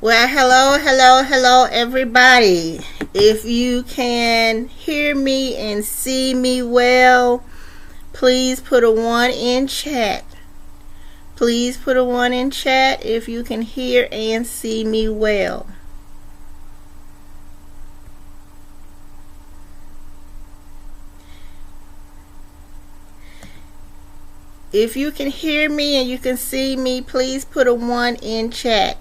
Well, hello, everybody. If you can hear me and see me well, please put a 1 in chat. Please put a 1 in chat if you can hear and see me well. If you can hear me and you can see me, please put a 1 in chat.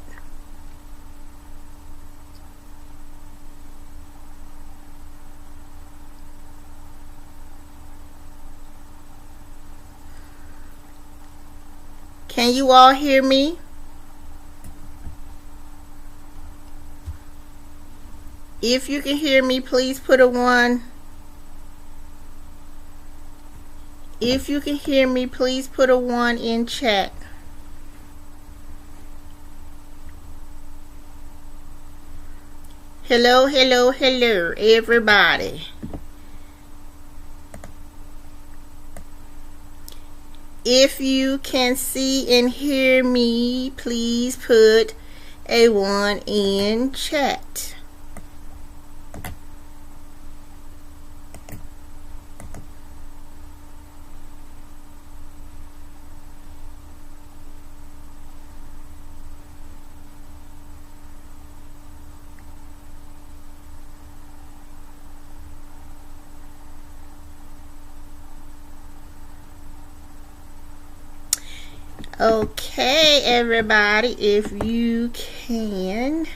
Can you all hear me? If you can hear me, please put a 1. If you can hear me, please put a 1 in chat. Hello, everybody. If you can see and hear me, please put a 1 in chat. Okay, everybody, if you can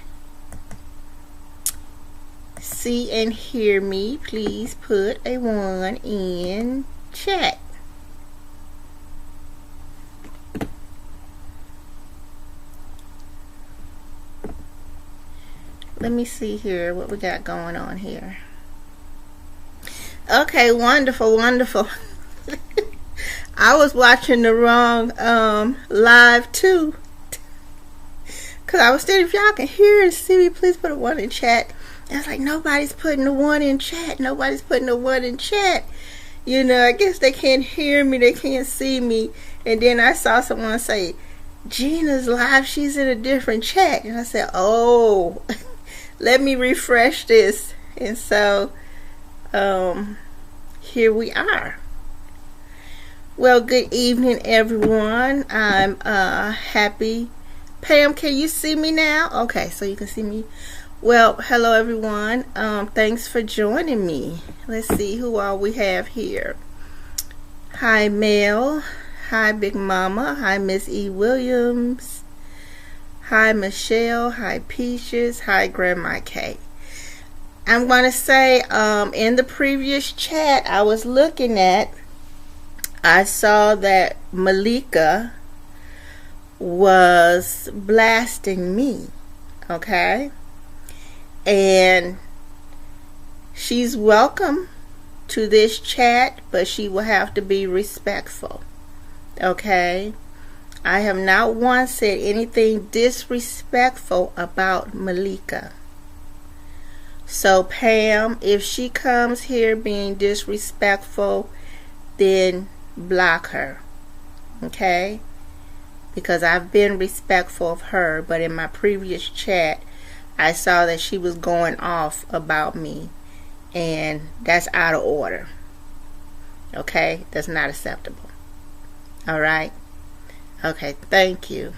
see and hear me, please put a 1 in chat. Let me see here what we got going on here. Okay, wonderful. I was watching the wrong live too, because I was saying, if y'all can hear and see me, please put a 1 in chat. And I was like, nobody's putting a 1 in chat. Nobody's putting a 1 in chat. You know, I guess they can't hear me, they can't see me. And then I saw someone say, Gina's live, she's in a different chat. And I said, oh, let me refresh this. And so here we are. Well, good evening, everyone. I'm happy. Pam, can you see me now? Okay, so you can see me. Well, hello, everyone. Thanks for joining me. Let's see who all we have here. Hi, Mel. Hi, Big Mama. Hi, Miss E. Williams. Hi, Michelle. Hi, Peaches. Hi, Grandma K. I'm going to say, in the previous chat I was looking at, I saw that Malika was blasting me, okay? And she's welcome to this chat, but she will have to be respectful, okay? I have not once said anything disrespectful about Malika. So Pam, if she comes here being disrespectful, then block her, okay? Because I've been respectful of her, but in my previous chat I saw that she was going off about me, and that's out of order, okay? That's not acceptable. All right, okay, thank you.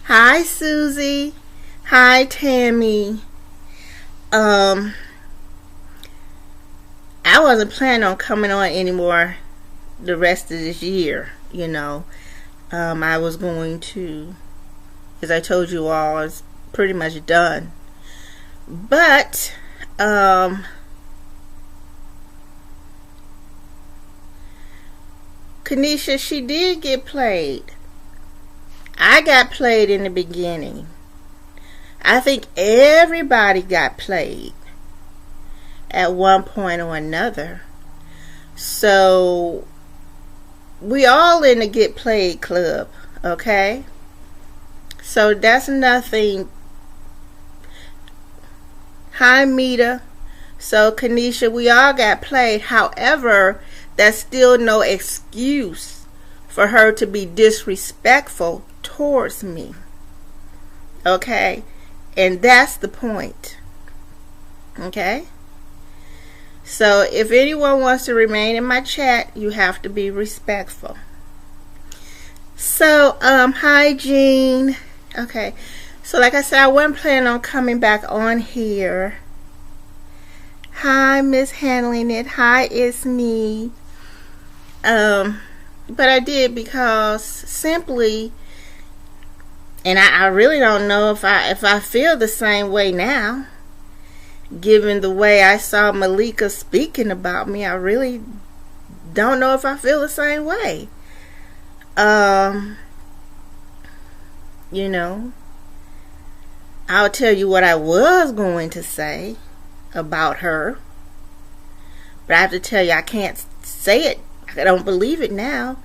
Hi, Susie. Hi, Tammy. I wasn't planning on coming on anymore the rest of this year, you know. I was going to, as I told you all, it's pretty much done. But Kanisha, she did get played. I got played in the beginning. I think everybody got played at one point or another. So we all in the get played club, okay? So that's nothing. Hi, Mita. So Kanisha, we all got played. However, that's still no excuse for her to be disrespectful towards me, Okay? And that's the point. Okay? So if anyone wants to remain in my chat, you have to be respectful. So, hi Jean. Okay. So like I said, I wasn't planning on coming back on here. Hi, Miss Handling It. Hi, it's me. But I did because simply, and I really don't know if I feel the same way now, given the way I saw Malika speaking about me. I really don't know if I feel the same way. You know, I'll tell you what I was going to say about her, but I have to tell you I can't say it. I don't believe it now.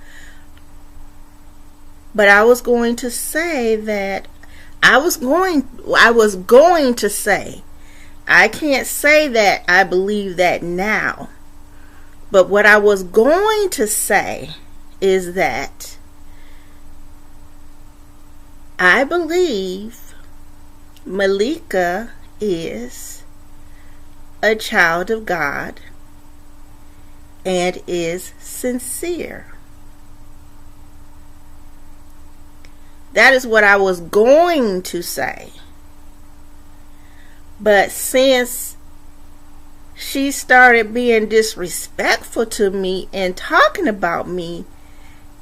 But I was going to say that I was going to say, I can't say that I believe that now. But what I was going to say is that I believe Malika is a child of God and is sincere. That is what I was going to say. But since she started being disrespectful to me and talking about me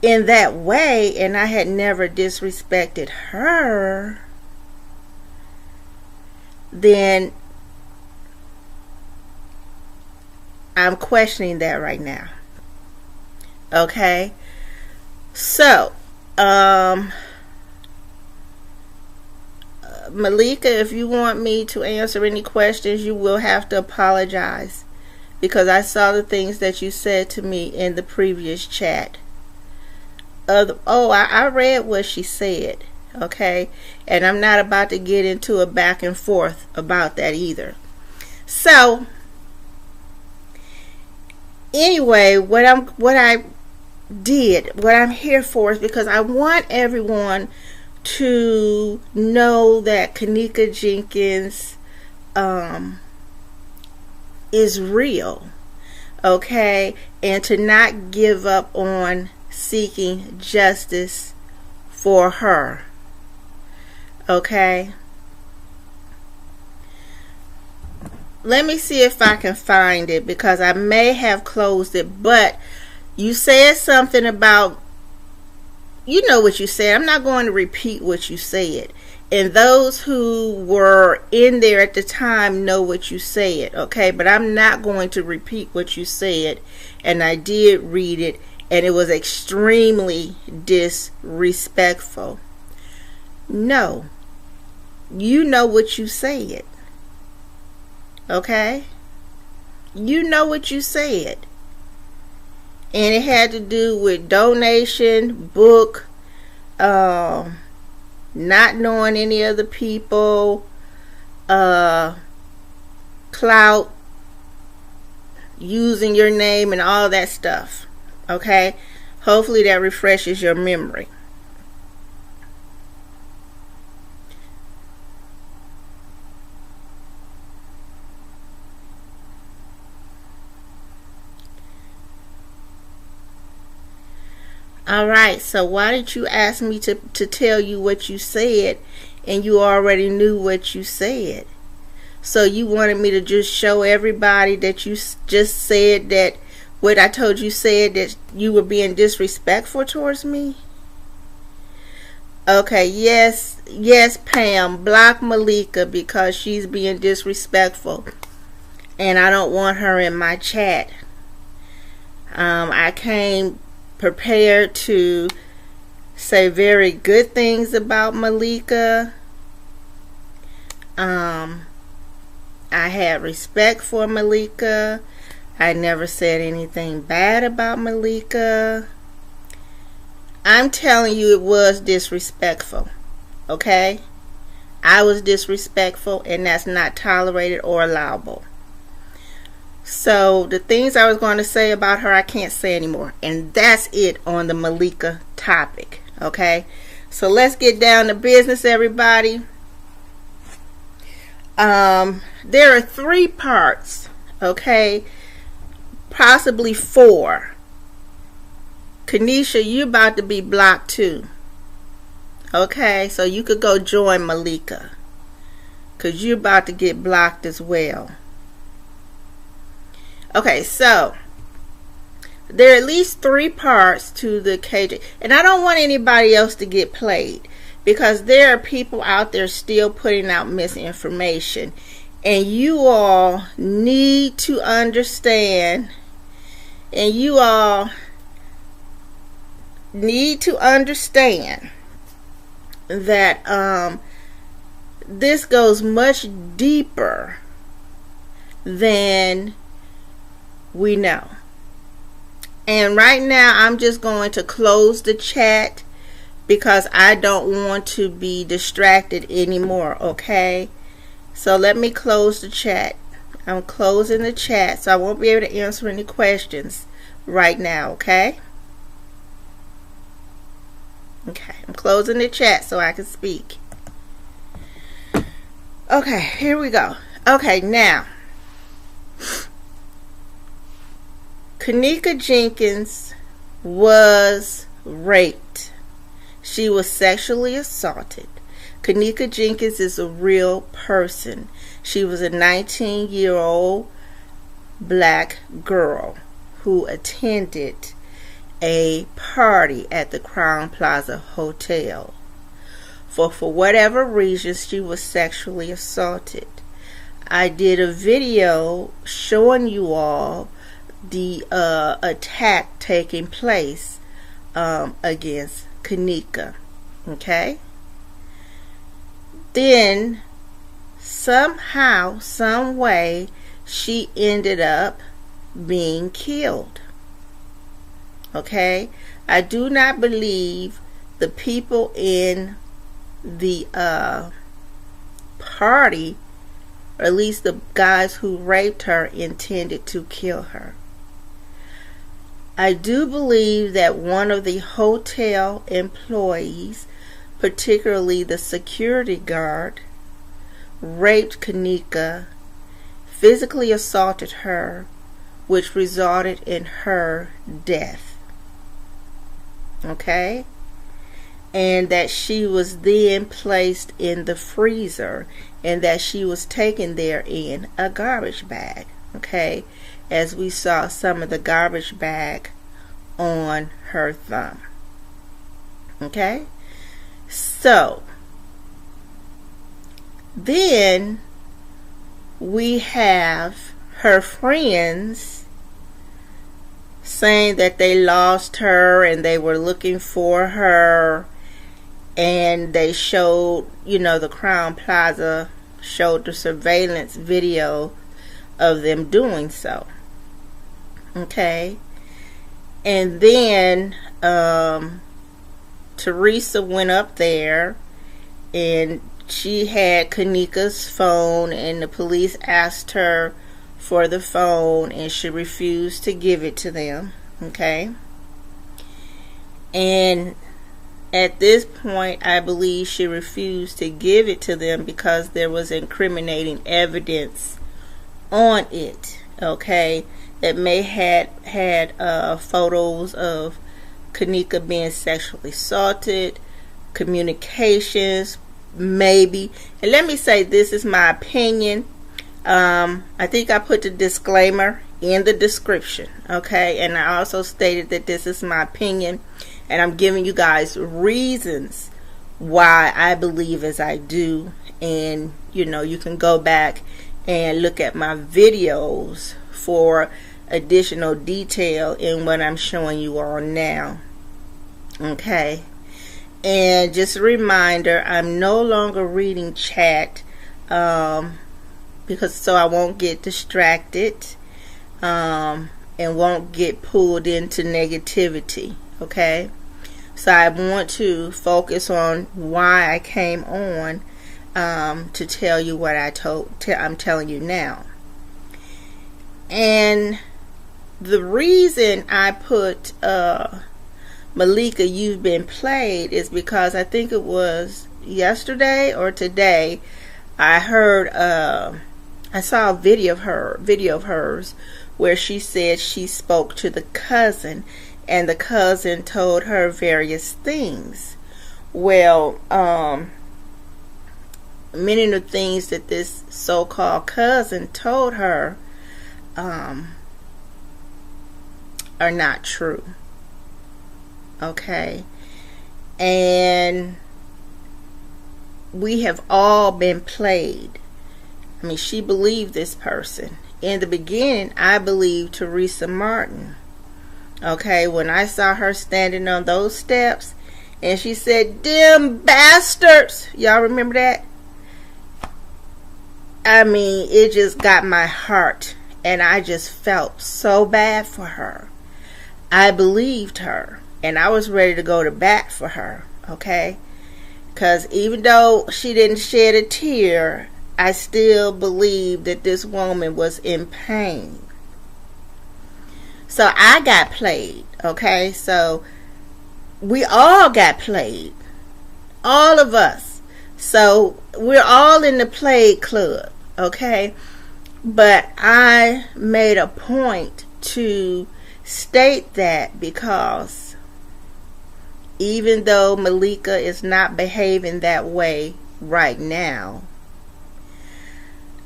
in that way, and I had never disrespected her, then I'm questioning that right now. Okay? So, Malika, if you want me to answer any questions, you will have to apologize, because I saw the things that you said to me in the previous chat. I read what she said, okay? And I'm not about to get into a back and forth about that either. So, anyway, what I'm here for is because I want everyone to know that Kenneka Jenkins is real, okay? And to not give up on seeking justice for her, okay? Let me see if I can find it, because I may have closed it, but you said something about, you know what you said. I'm not going to repeat what you said. And those who were in there at the time know what you said, okay? But I'm not going to repeat what you said. And I did read it, and it was extremely disrespectful. No. You know what you said. Okay? You know what you said. And it had to do with donation, book, not knowing any other people, clout, using your name and all that stuff. Okay? Hopefully that refreshes your memory. Alright, so why did you ask me to tell you what you said, and you already knew what you said? So you wanted me to just show everybody that you just said that what I told you said, that you were being disrespectful towards me? Okay, yes, Pam, block Malika because she's being disrespectful, and I don't want her in my chat. I came prepared to say very good things about Malika. I had respect for Malika. I never said anything bad about Malika. I'm telling you, it was disrespectful. Okay? I was disrespectful, and that's not tolerated or allowable. So the things I was going to say about her, I can't say anymore. And that's it on the Malika topic. Okay? So let's get down to business, everybody. There are 3 parts, okay? Possibly 4. Kanisha, you about to be blocked too. Okay, so you could go join Malika, because you're about to get blocked as well. Okay, so there are at least 3 parts to the KJ. And I don't want anybody else to get played, because there are people out there still putting out misinformation. And you all need to understand, and you all need to understand that this goes much deeper than we know. And right now I'm just going to close the chat because I don't want to be distracted anymore, okay? So let me close the chat. I'm closing the chat, so I won't be able to answer any questions right now, okay? Okay, I'm closing the chat so I can speak. Okay, here we go. Okay, now, Kenneka Jenkins was raped. She was sexually assaulted. Kenneka Jenkins is a real person. She was a 19-year-old black girl who attended a party at the Crown Plaza Hotel. For whatever reason, she was sexually assaulted. I did a video showing you all the attack taking place against Kenneka. Okay? Then somehow, some way, she ended up being killed. Okay? I do not believe the people in the party, or at least the guys who raped her, intended to kill her. I do believe that one of the hotel employees, particularly the security guard, raped Kenneka, physically assaulted her, which resulted in her death. Okay? And that she was then placed in the freezer, and that she was taken there in a garbage bag. Okay? As we saw some of the garbage bag on her thumb. Okay? So, then we have her friends saying that they lost her and they were looking for her, and they showed, the Crown Plaza showed the surveillance video of them doing so. Okay? And then Teresa went up there, and she had Kenneka's phone, and the police asked her for the phone, and she refused to give it to them. Okay? And at this point, I believe she refused to give it to them because there was incriminating evidence on it. Okay? That may had photos of Kenneka being sexually assaulted, communications, maybe. And let me say, this is my opinion. I think I put the disclaimer in the description, okay? And I also stated that this is my opinion, and I'm giving you guys reasons why I believe as I do. And you can go back and look at my videos for additional detail in what I'm showing you all now. Okay? And just a reminder, I'm no longer reading chat because so I won't get distracted and won't get pulled into negativity. Okay? So I want to focus on why I came on to tell you what I'm telling you now. And the reason I put Malika, you've been played, is because I think it was yesterday or today, I heard, I saw a video of hers where she said she spoke to the cousin, and the cousin told her various things. Well, many of the things that this so-called cousin told her are not true. Okay? And we have all been played. I mean, she believed this person. In the beginning, I believed Teresa Martin. Okay, when I saw her standing on those steps and she said, "Them bastards." Y'all remember that? I mean, it just got my heart, and I just felt so bad for her. I believed her, and I was ready to go to bat for her, okay? Because even though she didn't shed a tear, I still believed that this woman was in pain. So I got played, okay? So we all got played. All of us. So we're all in the played club, okay? But I made a point to state that because even though Malika is not behaving that way right now,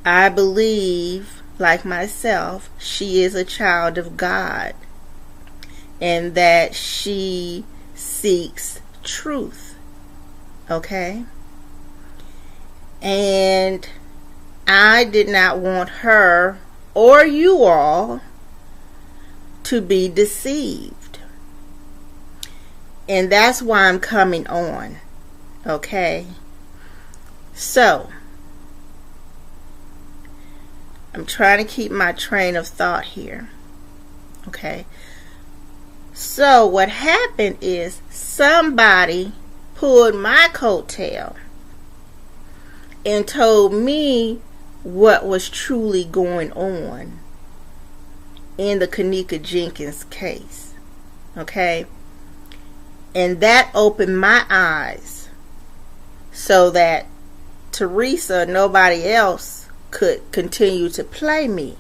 I believe, like myself, she is a child of God and that she seeks truth. Okay? And I did not want her or you all to be deceived. And that's why I'm coming on. Okay? So, I'm trying to keep my train of thought here. Okay? So, what happened is somebody pulled my coattail and told me what was truly going on in the Kenneka Jenkins case. Okay? And that opened my eyes so that Teresa, nobody else, could continue to play me.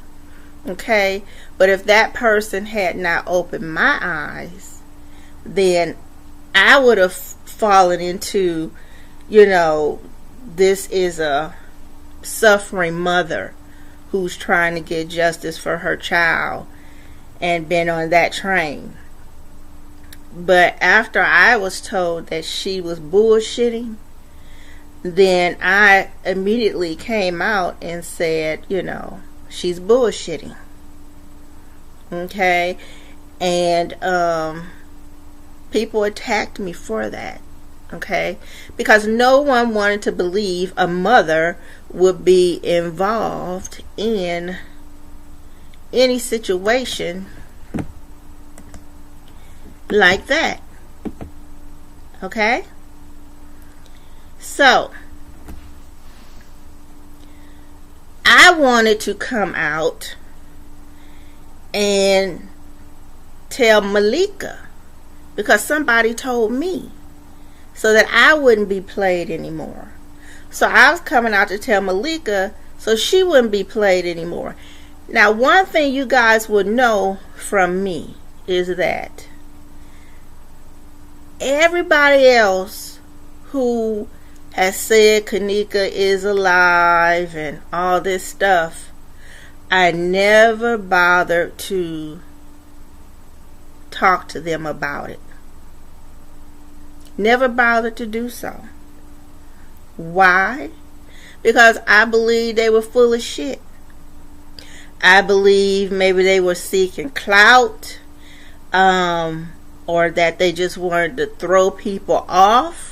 Okay? But if that person had not opened my eyes, then I would have fallen into, this is a suffering mother who's trying to get justice for her child and been on that train. But after I was told that she was bullshitting, then I immediately came out and said, she's bullshitting. Okay? And people attacked me for that. Okay? Because no one wanted to believe a mother would be involved in any situation like that. Okay? So, I wanted to come out and tell Malika because somebody told me so that I wouldn't be played anymore. So I was coming out to tell Malika so she wouldn't be played anymore. Now, one thing you guys would know from me is that everybody else who has said Kenneka is alive and all this stuff, I never bothered to talk to them about it. Never bothered to do so. Why? Because I believe they were full of shit. I believe maybe they were seeking clout, or that they just wanted to throw people off.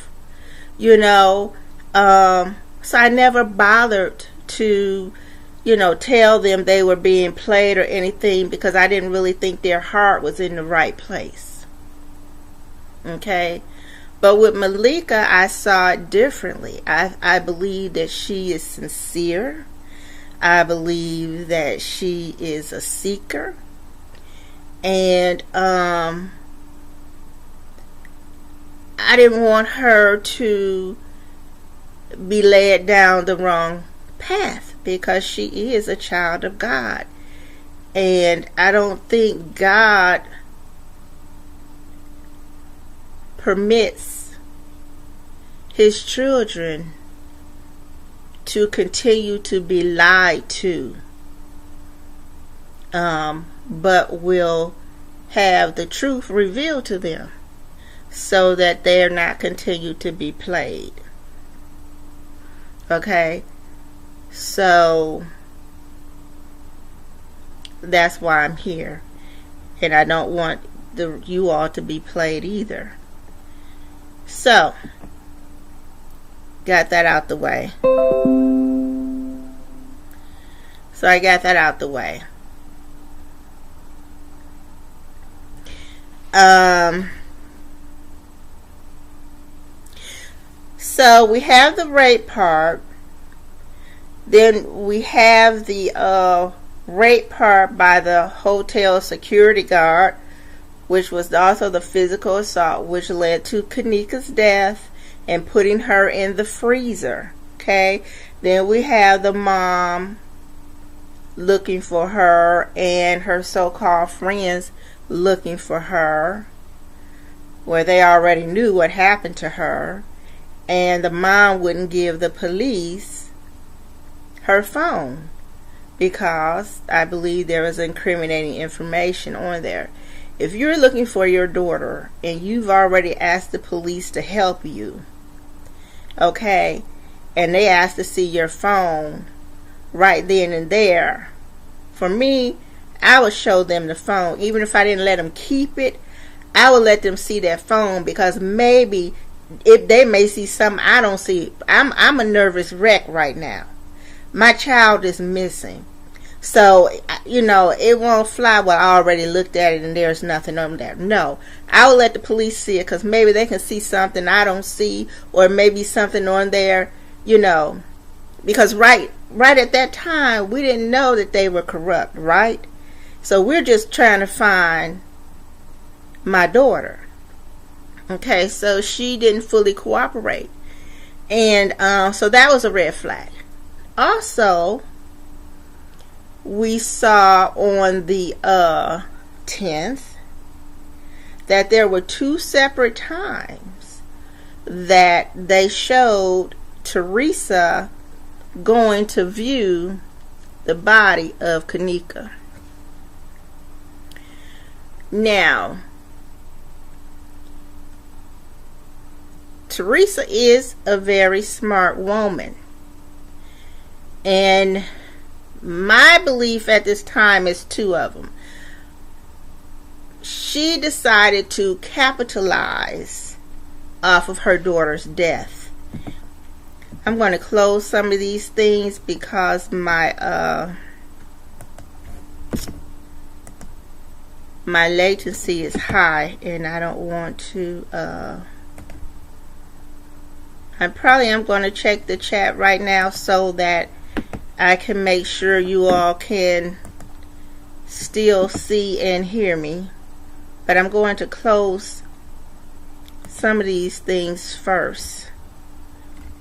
So I never bothered to, tell them they were being played or anything because I didn't really think their heart was in the right place. Okay? But with Malika, I saw it differently. I believe that she is sincere. I believe that she is a seeker. And I didn't want her to be led down the wrong path because she is a child of God. And I don't think God permits his children to continue to be lied to, but will have the truth revealed to them so that they are not continued to be played. Okay, so that's why I'm here, and I don't want you all to be played either. So, got that out the way. So we have the rape part. Then we have the rape part by the hotel security guard, which was also the physical assault, which led to Kenneka's death and putting her in the freezer. Okay. Then we have the mom looking for her and her so-called friends looking for her, where they already knew what happened to her, and the mom wouldn't give the police her phone because I believe there was incriminating information on there. If you're looking for your daughter and you've already asked the police to help you, okay, and they asked to see your phone right then and there, for me, I would show them the phone. Even if I didn't let them keep it, I would let them see that phone, because maybe if they may see something I don't see. I'm a nervous wreck right now. My child is missing. So, you know, it won't fly. Well, I already looked at it and there's nothing on there. No, I will let the police see it, because maybe they can see something I don't see, or maybe something on there, you know, because right at that time, we didn't know that they were corrupt, right? So we're just trying to find my daughter. Okay, so she didn't fully cooperate. And so that was a red flag. Also, we saw on the 10th that there were 2 separate times that they showed Teresa going to view the body of Kenneka. Now, Teresa is a very smart woman, and my belief at this time is 2 of them. She decided to capitalize off of her daughter's death. I'm going to close some of these things because my latency is high, and I don't want to I'm going to check the chat right now so that I can make sure you all can still see and hear me. But I'm going to close some of these things first.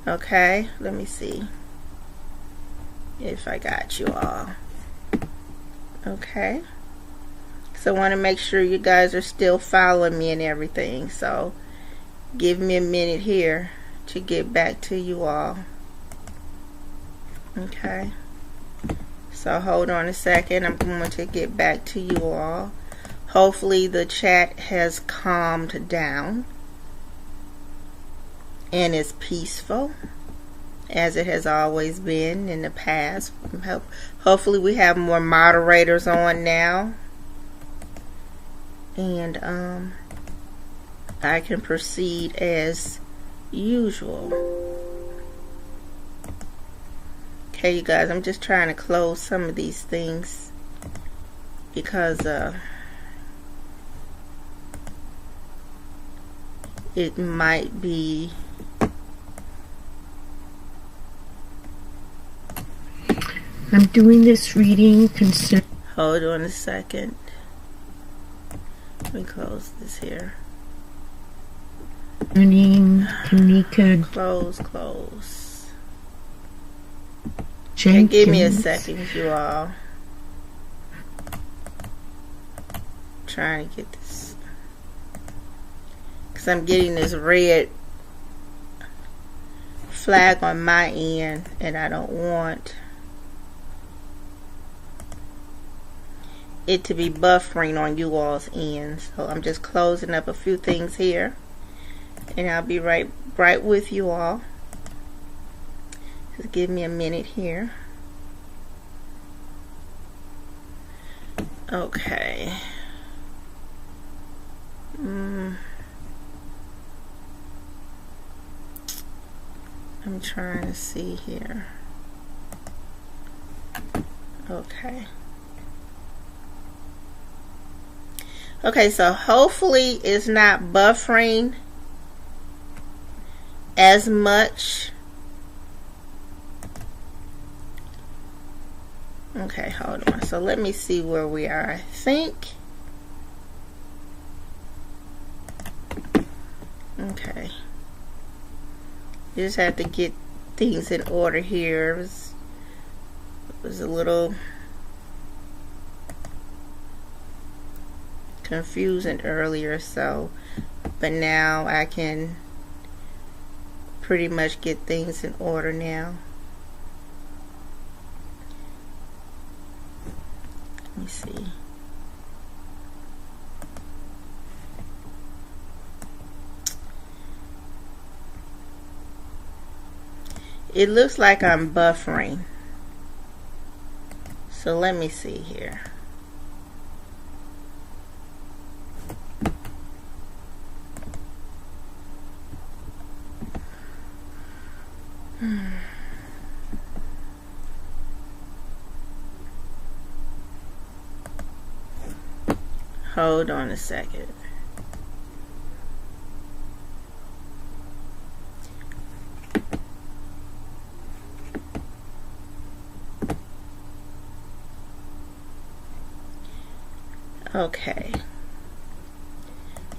Okay, let me see if I got you all. Okay, so I want to make sure you guys are still following me and everything, so give me a minute here to get back to you all. Okay, so hold on a second. I'm going to get back to you all. Hopefully the chat has calmed down and is peaceful as it has always been in the past. Hopefully we have more moderators on now, and I can proceed as usual. Okay, you guys, I'm just trying to close some of these things because it might be I'm doing this reading concern. Hold on a second. Let me close this here. Kenneka. Close. Jenkins. Okay, give me a second, you all. Trying to get this, because I'm getting this red flag on my end, and I don't want it to be buffering on you all's end. So I'm just closing up a few things here, and I'll be right with you all. Just give me a minute here. Okay. I'm trying to see here. Okay. Okay, so hopefully it's not buffering as much. Okay, hold on. So let me see where we are. I think. Okay. You just have to get things in order here. It was a little confusing earlier, so but now I can pretty much get things in order now. Let me see. It looks like I'm buffering, so let me see here. Hold on a second. Okay.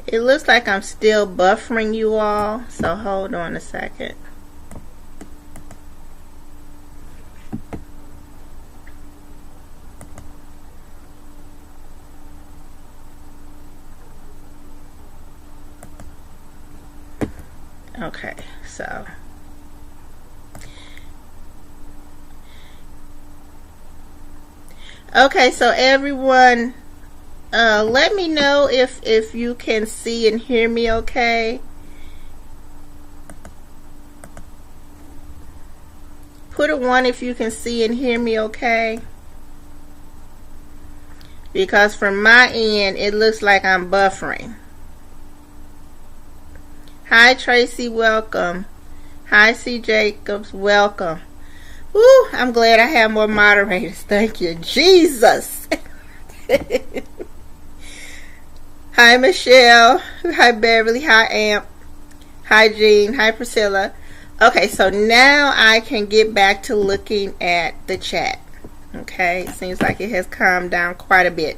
It looks like I'm still buffering you all, so hold on a second. Okay, so everyone, let me know if you can see and hear me okay. Put a 1 if you can see and hear me okay, because from my end it looks like I'm buffering. Hi Tracy, welcome. Hi C. Jacobs, welcome. Woo, I'm glad I have more moderators. Thank you, Jesus. Hi Michelle. Hi Beverly. Hi Amp. Hi Jean. Hi Priscilla. Okay, so now I can get back to looking at the chat. Okay, seems like it has calmed down quite a bit.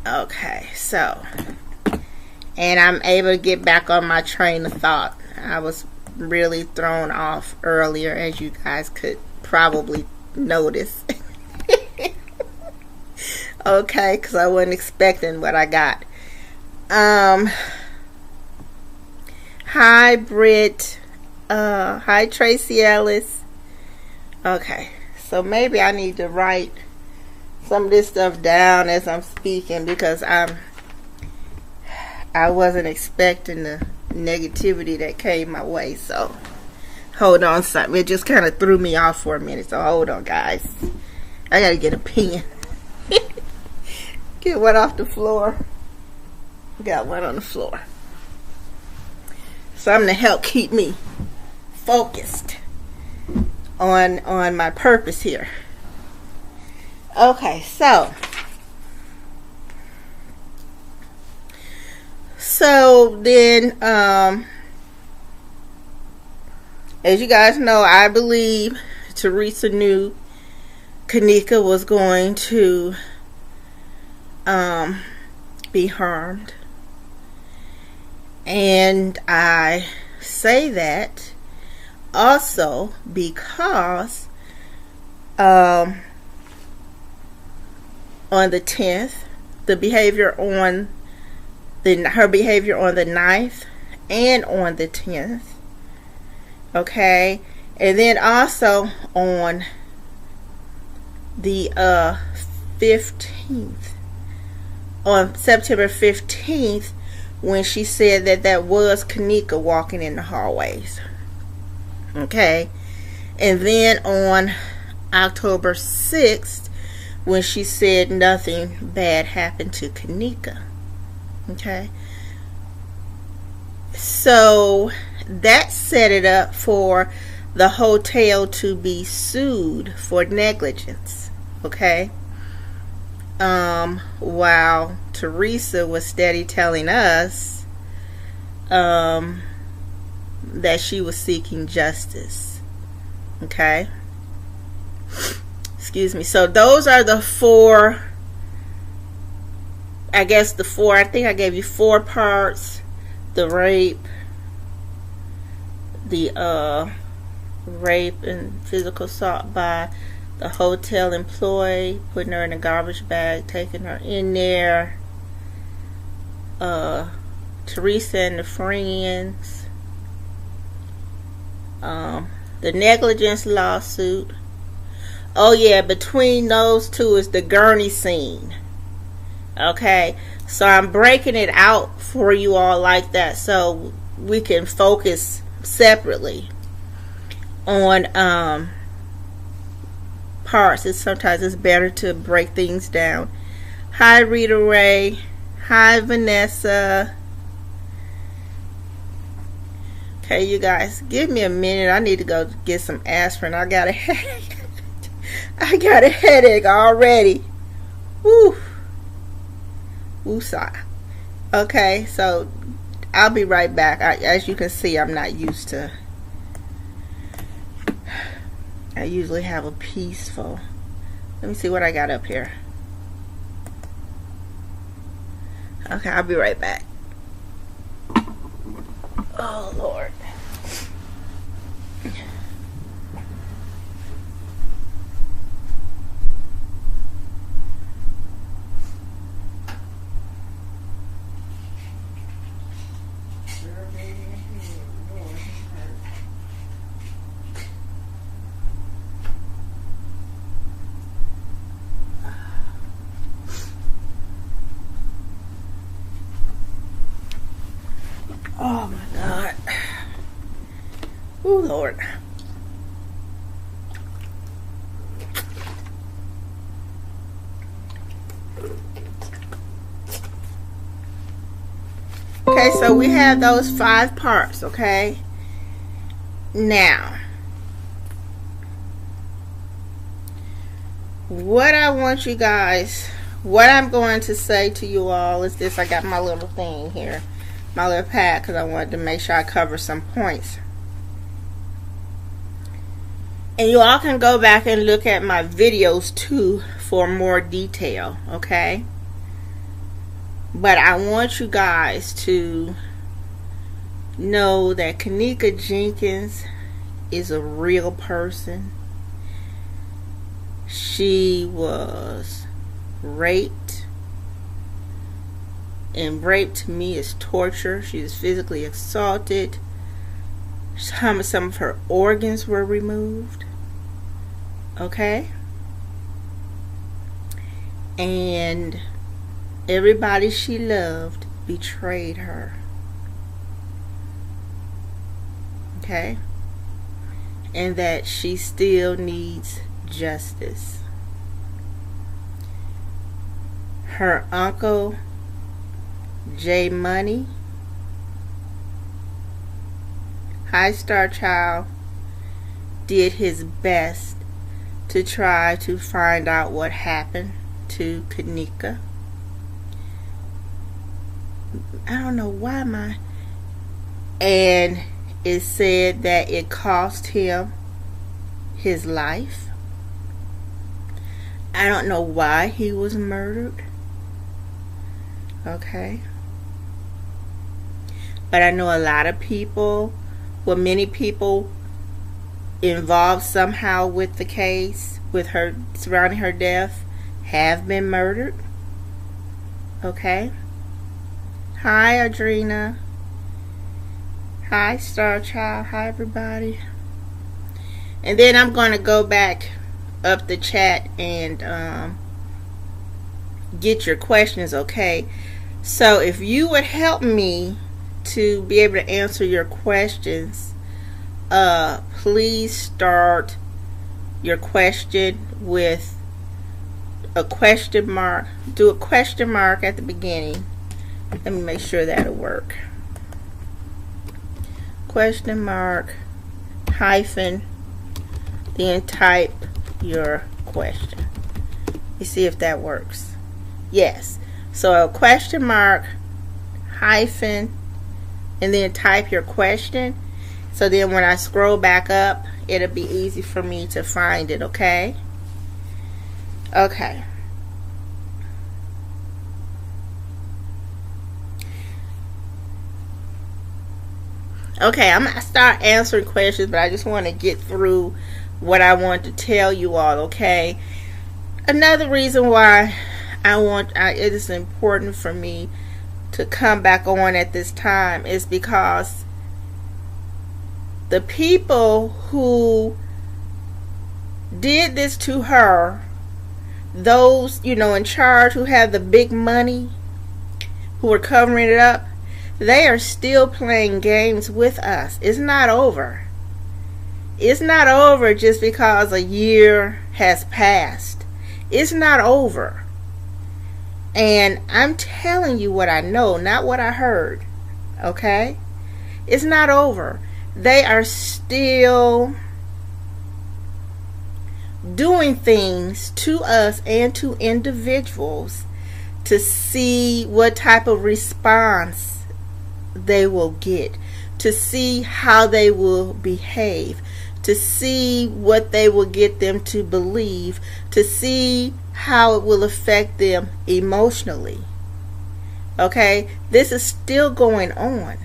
Okay, so, and I'm able to get back on my train of thought. I was really thrown off earlier, as you guys could probably notice. Okay, because I wasn't expecting what I got. Hi Britt. Hi Tracy Ellis. Okay, so maybe I need to write some of this stuff down as I'm speaking, because I wasn't expecting the negativity that came my way. So hold on, something. It just kind of threw me off for a minute. So hold on, guys. I gotta get a pen. Get one off the floor. Got one on the floor. Something to help keep me focused on my purpose here. Okay, so then, as you guys know, I believe Teresa knew Kenneka was going to be harmed, and I say that also because on the 10th, her behavior on the 9th and on the 10th. Okay, and then also on the 15th, on September 15th, when she said that was Kenneka walking in the hallways. Okay, and then on October 6th, when she said nothing bad happened to Kenneka. Okay, so that set it up for the hotel to be sued for negligence. Okay, while Teresa was steady telling us that she was seeking justice. Okay, excuse me. So those are the four, I think I gave you 4 parts: the rape, the rape and physical assault by the hotel employee, putting her in a garbage bag, taking her in there, Teresa and the friends, the negligence lawsuit. Oh yeah, between those two is the gurney scene. Okay, so I'm breaking it out for you all like that so we can focus separately on parts. Sometimes it's better to break things down. Hi Rita Ray. Hi Vanessa. Okay, you guys, give me a minute. I need to go get some aspirin. I got a headache. I got a headache already. Woo. Woosah. Okay, so I'll be right back. As you can see, I'm not used to. I usually have a peaceful. Let me see what I got up here. Okay, I'll be right back. Oh Lord. Oh my God. Oh Lord. Okay, so we have those 5 parts, okay? Now, what I want you guys, what I'm going to say to you all is this. I got my little thing here, my little pad, because I wanted to make sure I cover some points. And you all can go back and look at my videos too for more detail, okay? But I want you guys to know that Kenneka Jenkins is a real person. She was raped. And rape to me is torture. She was physically assaulted. Some of her organs were removed. Okay? And everybody she loved betrayed her. Okay? And that she still needs justice. Her uncle, J Money, High Star Child, did his best to try to find out what happened to Kenneka. I don't know why and it said that it cost him his life. I don't know why he was murdered. Okay. But I know a lot of people, well, many people involved somehow with the case, with her surrounding her death, have been murdered. Okay. Hi, Adrena. Hi, Star Child. Hi, everybody. And then I'm going to go back up the chat and get your questions, okay? So if you would help me to be able to answer your questions, please start your question with a question mark. Do a question mark at the beginning. Let me make sure that'll work. Question mark, hyphen, then type your question. You see if that works. Yes. So a question mark, hyphen, and then type your question. So then when I scroll back up, it'll be easy for me to find it, okay? Okay. Okay, I'm going to start answering questions, but I just want to get through what I want to tell you all, okay? Another reason why it is important for me to come back on at this time is because the people who did this to her, those, in charge, who have the big money, who are covering it up, they are still playing games with us. It's not over. It's not over just because a year has passed. It's not over. And I'm telling you what I know, not what I heard. Okay? It's not over. They are still doing things to us and to individuals to see what type of response they will get, to see how they will behave, to see what they will get them to believe, to see how it will affect them emotionally. Okay? This is still going on.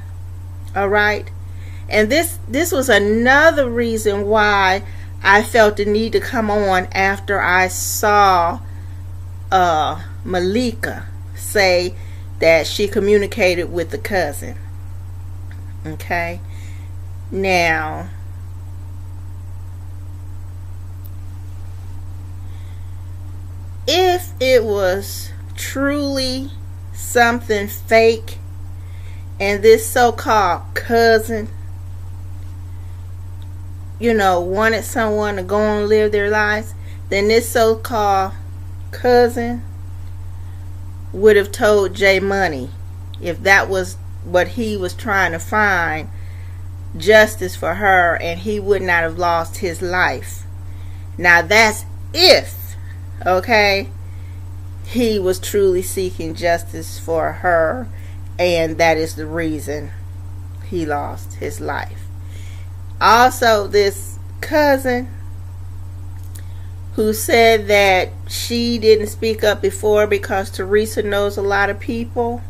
All right? And this was another reason why I felt the need to come on after I saw Malika say that she communicated with the cousin. Okay? Now, if it was truly something fake and this so-called cousin, wanted someone to go and live their lives, then this so-called cousin would have told J Money, if that was what he was trying to find, justice for her, and he would not have lost his life. Now that's if, okay, he was truly seeking justice for her, and that is the reason he lost his life. Also, this cousin who said that she didn't speak up before because Teresa knows a lot of people.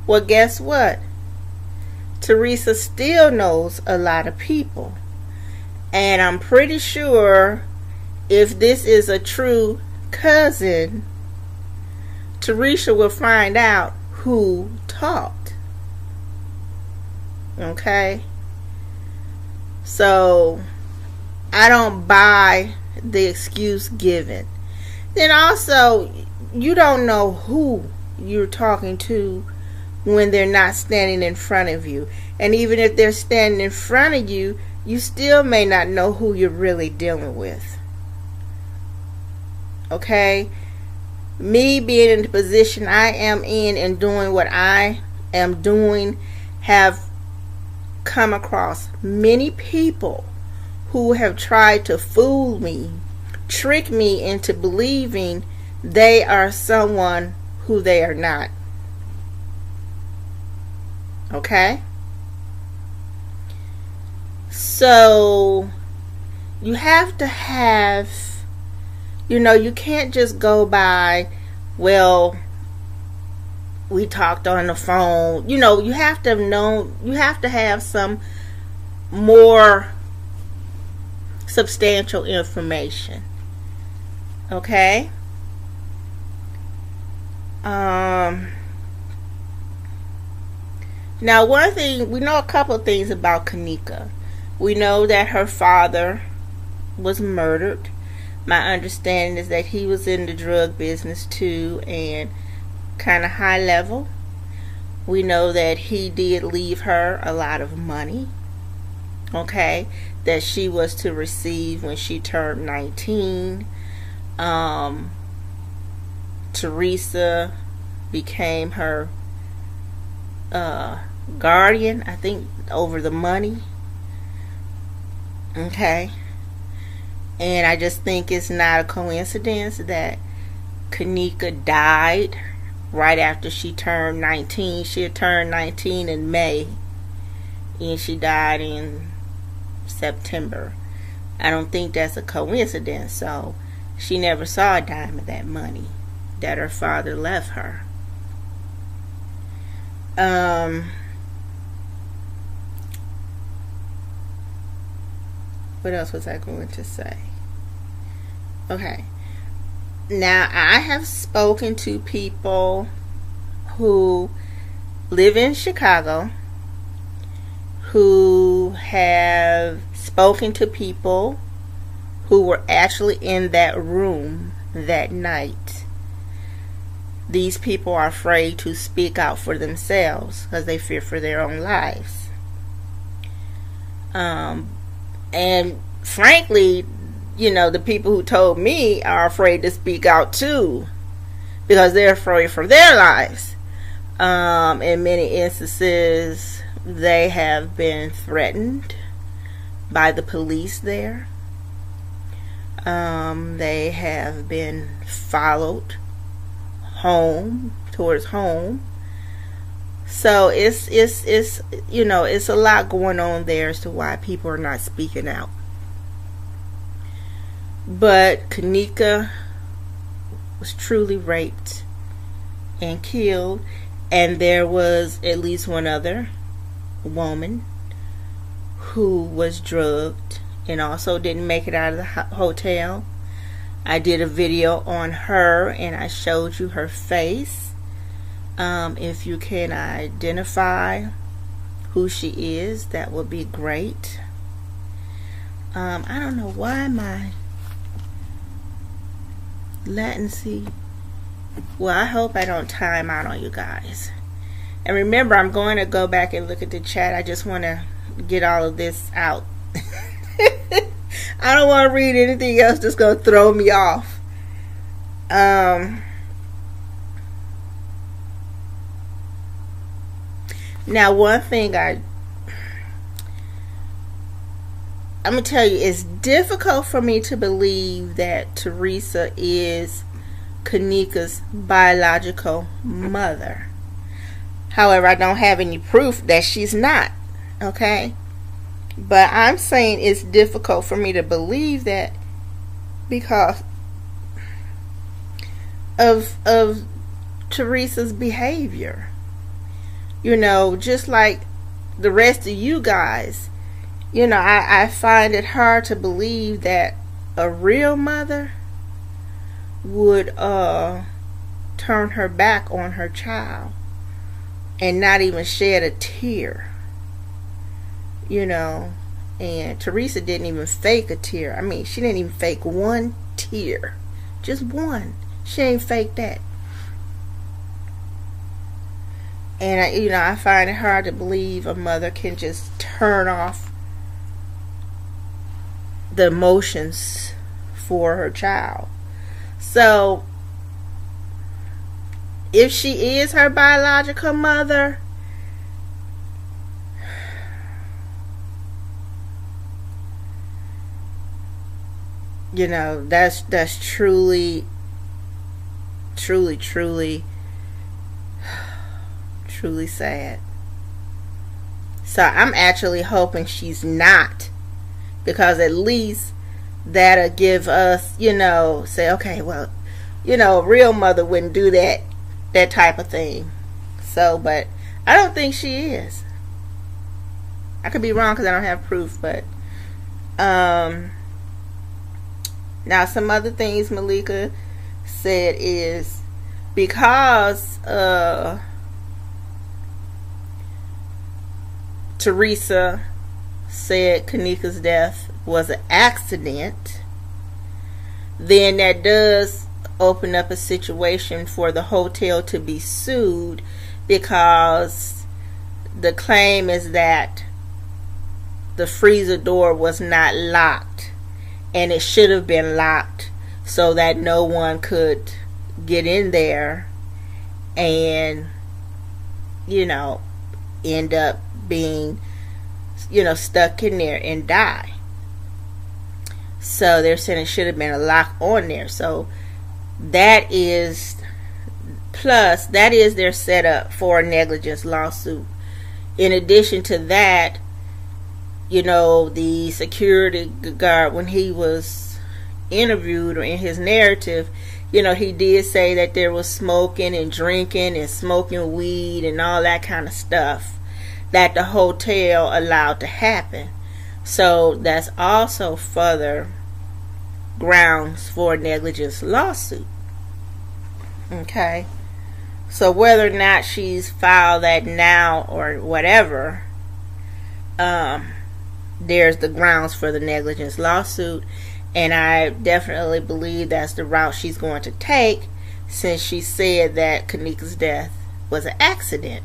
Well, guess what? Teresa still knows a lot of people. And I'm pretty sure if this is a true cousin, Teresa will find out who talked. Okay? So, I don't buy the excuse given. Then also, you don't know who you're talking to when they're not standing in front of you. And even if they're standing in front of you, you still may not know who you're really dealing with. Okay? Me being in the position I am in and doing what I am doing, have come across many people who have tried to fool me, trick me into believing they are someone who they are not. Okay? So, you have to have, you can't just go by, well, we talked on the phone. You have to have known, you have to have some more substantial information. Okay? Now, one thing, we know a couple of things about Kenneka. We know that her father was murdered. My understanding is that he was in the drug business too, and kind of high level. We know that he did leave her a lot of money, okay, that she was to receive when she turned 19. Teresa became her guardian, I think, over the money. Okay. And I just think it's not a coincidence that Kenneka died right after she turned 19. She had turned 19 in May, and she died in September. I don't think that's a coincidence. So she never saw a dime of that money that her father left her. What else was I going to say? Okay. Now, I have spoken to people who live in Chicago, who have spoken to people who were actually in that room that night. These people are afraid to speak out for themselves because they fear for their own lives. And frankly, the people who told me are afraid to speak out too, because they're afraid for their lives. In many instances, they have been threatened by the police there. They have been followed towards home. So it's a lot going on there as to why people are not speaking out. But Kenneka was truly raped and killed, and there was at least one other woman who was drugged and also didn't make it out of the hotel. I did a video on her and I showed you her face. If you can identify who she is, that would be great. I don't know why my latency. Well, I hope I don't time out on you guys. And remember, I'm going to go back and look at the chat. I just want to get all of this out. I don't want to read anything else that's going to throw me off. Now, one thing I'm going to tell you, it's difficult for me to believe that Teresa is Kenneka's biological mother. However, I don't have any proof that she's not. Okay? But I'm saying it's difficult for me to believe that because of Teresa's behavior. Just like the rest of you guys, I find it hard to believe that a real mother would turn her back on her child and not even shed a tear. And Teresa didn't even fake a tear. I mean, she didn't even fake one tear. Just one. She ain't fake that. And I find it hard to believe a mother can just turn off the emotions for her child. So, if she is her biological mother, that's truly sad. So I'm actually hoping she's not, because at least that'll give us, say, okay, well, a real mother wouldn't do that type of thing. So, but I don't think she is. I could be wrong because I don't have proof, but Now, some other things Malika said is because Teresa said Kenneka's death was an accident, then that does open up a situation for the hotel to be sued, because the claim is that the freezer door was not locked, and it should have been locked so that no one could get in there and, end up being, stuck in there and die. So they're saying it should have been a lock on there. So that is their setup for a negligence lawsuit. In addition to that, the security guard, when he was interviewed or in his narrative, he did say that there was smoking and drinking and smoking weed and all that kind of stuff that the hotel allowed to happen. So that's also further grounds for a negligence lawsuit. Okay. So whether or not she's filed that now or whatever, there's the grounds for the negligence lawsuit. And I definitely believe that's the route she's going to take, since she said that Kenneka's death was an accident.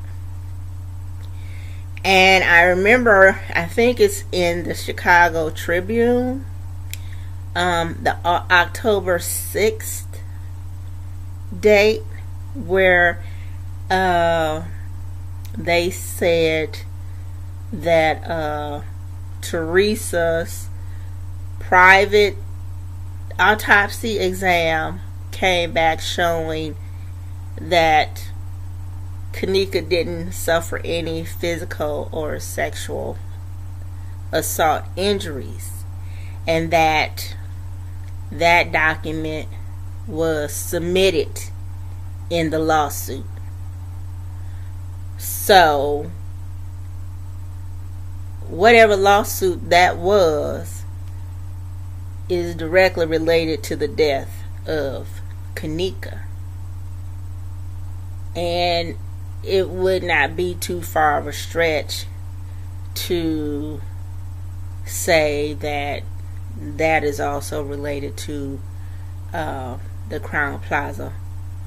And I remember, I think it's in the Chicago Tribune, the October 6th date, where they said that Teresa's private autopsy exam came back showing that Kenneka didn't suffer any physical or sexual assault injuries, and that document was submitted in the lawsuit. So whatever lawsuit that was is directly related to the death of Kenneka. And it would not be too far of a stretch to say that that is also related to the Crown Plaza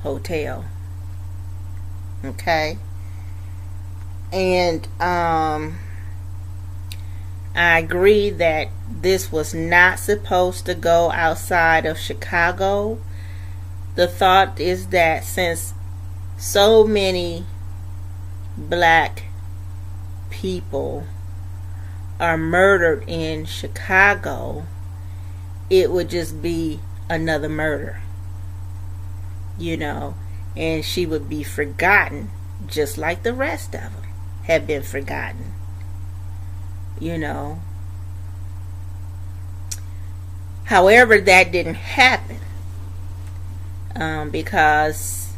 Hotel. Okay? And I agree that this was not supposed to go outside of Chicago. The thought is that since so many black people are murdered in Chicago, it would just be another murder, and she would be forgotten just like the rest of them have been forgotten. However, that didn't happen because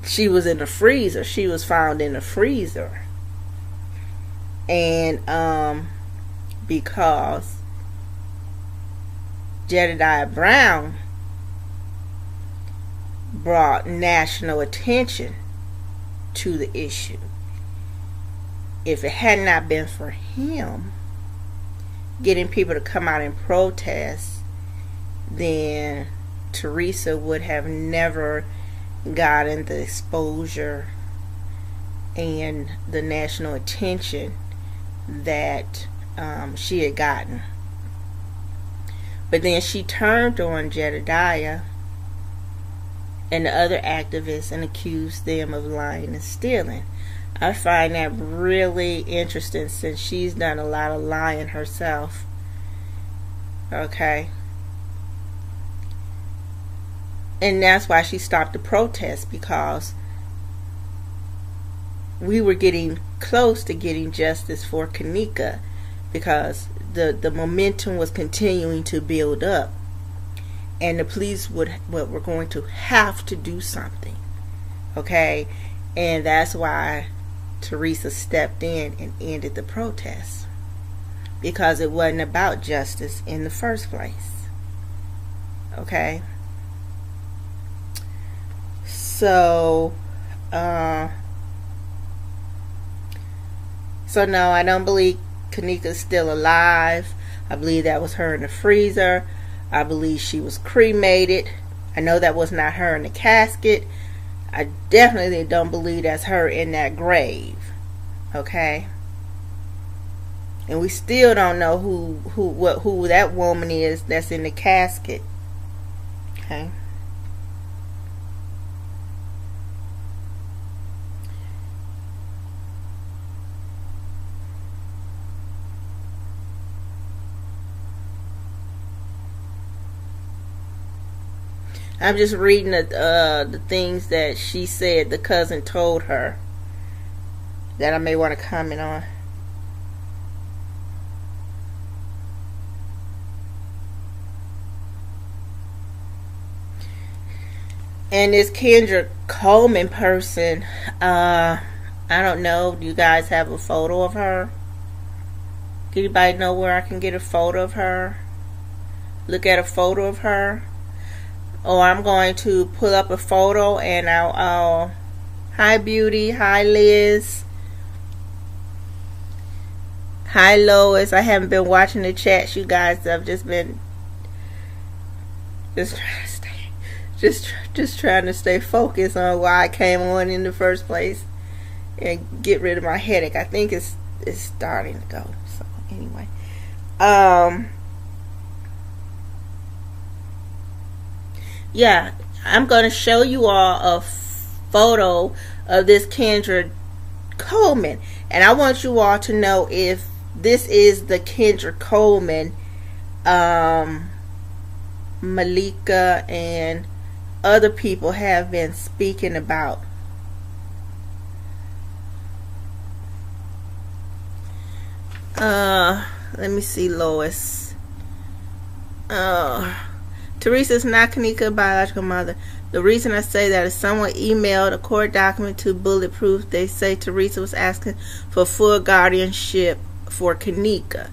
she was in the freezer. She was found in the freezer. And because Jedediah Brown brought national attention to the issue. If it had not been for him getting people to come out and protest, then Teresa would have never gotten the exposure and the national attention that she had gotten. But then she turned on Jedediah and the other activists and accused them of lying and stealing. I find that really interesting, since she's done a lot of lying herself. Okay? And that's why she stopped the protest, because we were getting close to getting justice for Kenneka, because the momentum was continuing to build up, and the police were going to have to do something. Okay? And that's why Teresa stepped in and ended the protest. because it wasn't about justice in the first place. Okay? So no, I don't believe Kenneka's still alive. I believe that was her in the freezer. I believe she was cremated. I know that was not her in the casket. I definitely don't believe that's her in that grave. Okay? And we still don't know who that woman is that's in the casket. Okay? I'm just reading the things that she said the cousin told her that I may want to comment on. And this Kendra Coleman person, I don't know. Do you guys have a photo of her? Anybody know where I can get a photo of her? Look at a photo of her. Or I'm going to pull up a photo and I'll hi Beauty, hi Liz, hi Lois. I haven't been watching the chats, you guys. I've just been just trying to stay focused on why I came on in the first place and get rid of my headache. I think it's starting to go. So anyway, yeah, I'm going to show you all a photo of this Kendra Coleman. And I want you all to know if this is the Kendra Coleman Malika and other people have been speaking about. Let me see, Lois. Teresa's not Kenneka's biological mother. The reason I say that is someone emailed a court document to Bulletproof. They say Teresa was asking for full guardianship for Kenneka.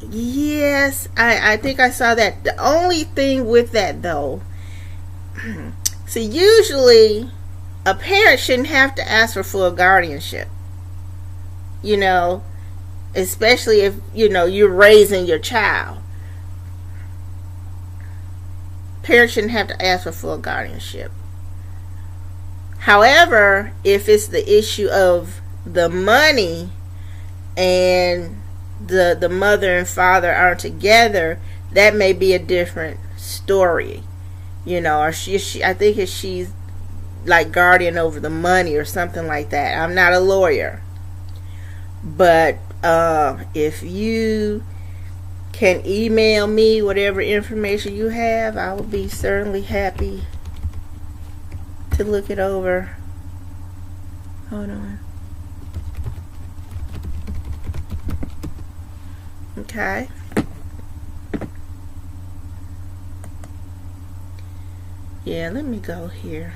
Yes, I think I saw that. The only thing with that, though, see, usually a parent shouldn't have to ask for full guardianship. You know, especially if, you know, you're raising your child. Parents shouldn't have to ask for full guardianship. However, if it's the issue of the money and the mother and father aren't together, that may be a different story. You know, or she I think she's like guardian over the money or something like that. I'm not a lawyer. But if you can email me whatever information you have, I will be certainly happy to look it over. Hold on. Okay. Yeah, let me go here.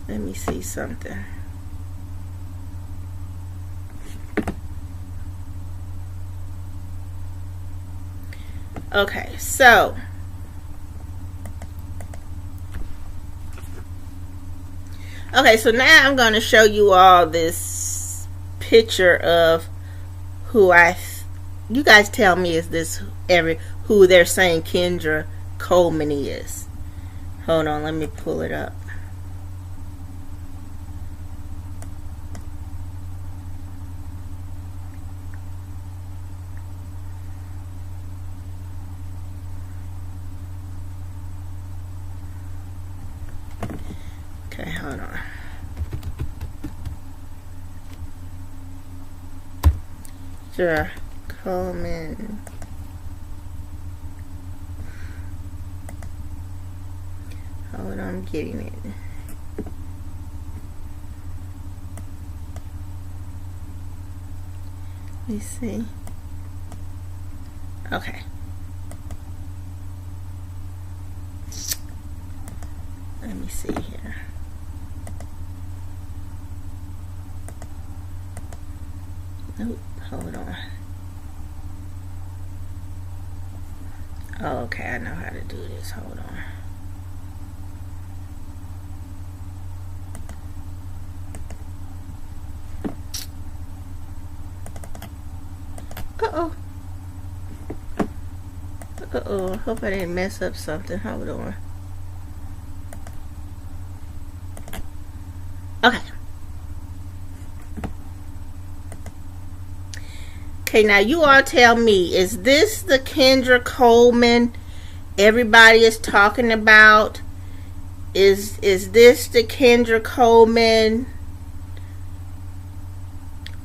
Let me see something. Okay, so now I'm going to show you all this picture of who you guys tell me, is this who they're saying Kendra Coleman is. Hold on, let me pull it up. Okay, hold on. Kendra Coleman. Hold on, I'm getting it. Let me see. Okay. Let me see here. Nope, hold on. Oh, okay, I know how to do this. Hold on. Uh-oh. Uh-oh, I hope I didn't mess up something. Hold on. Okay. Okay, now you all tell me, is this the Kendra Coleman everybody is talking about? Is this the Kendra Coleman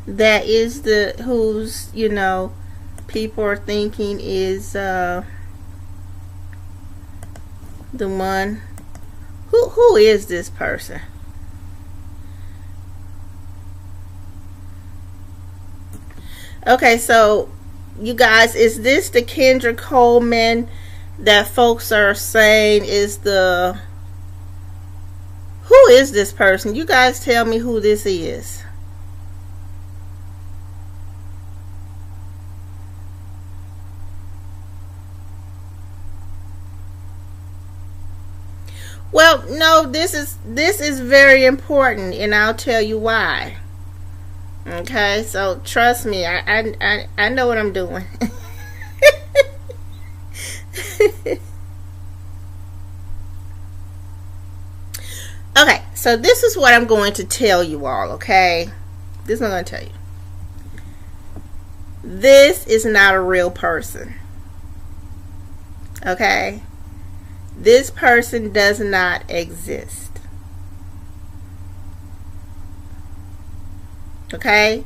that is the, who's, you know, people are thinking is the one? Who is this person? Okay, so you guys, is this the Kendra Coleman that folks are saying is the, who is this person? You guys tell me who this is. Well, no, this is very important, and I'll tell you why. Okay, so trust me, I know what I'm doing. Okay, so this is what I'm going to tell you all, okay? This is what I'm going to tell you. This is not a real person. Okay? This person does not exist. Okay?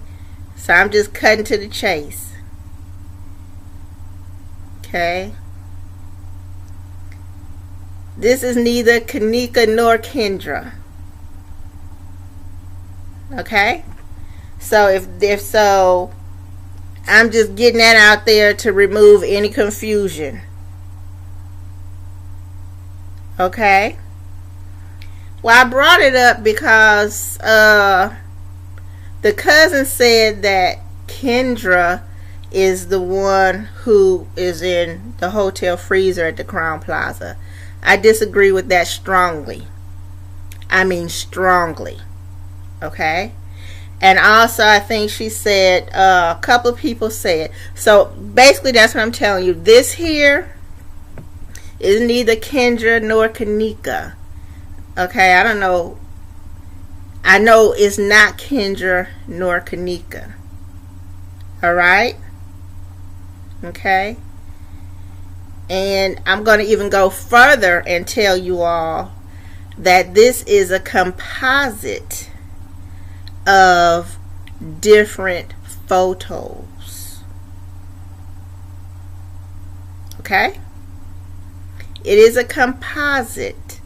So I'm just cutting to the chase. Okay? This is neither Kenneka nor Kendra. Okay? So if so, I'm just getting that out there to remove any confusion. Okay? Well, I brought it up because the cousin said that Kendra is the one who is in the hotel freezer at the Crown Plaza. I disagree with that strongly. I mean strongly. Okay? And also I think she said, a couple of people said. So basically that's what I'm telling you. This here is neither Kendra nor Kenneka. Okay? I don't know. I know it's not Kendra nor Kenneka. Alright? Okay? And I'm going to even go further and tell you all that this is a composite of different photos. Okay? It is a composite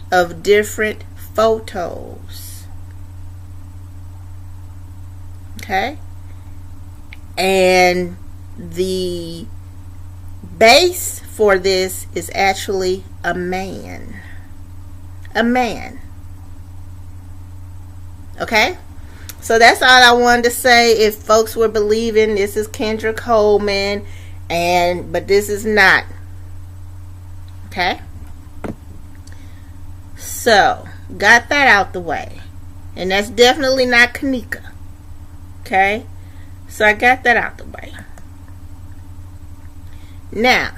of different photos. Okay? And the base for this is actually a man. A man. Okay? So that's all I wanted to say. If folks were believing this is Kendra Coleman, but this is not. Okay? So, got that out the way. And that's definitely not Kenneka. Okay? So I got that out the way. Now,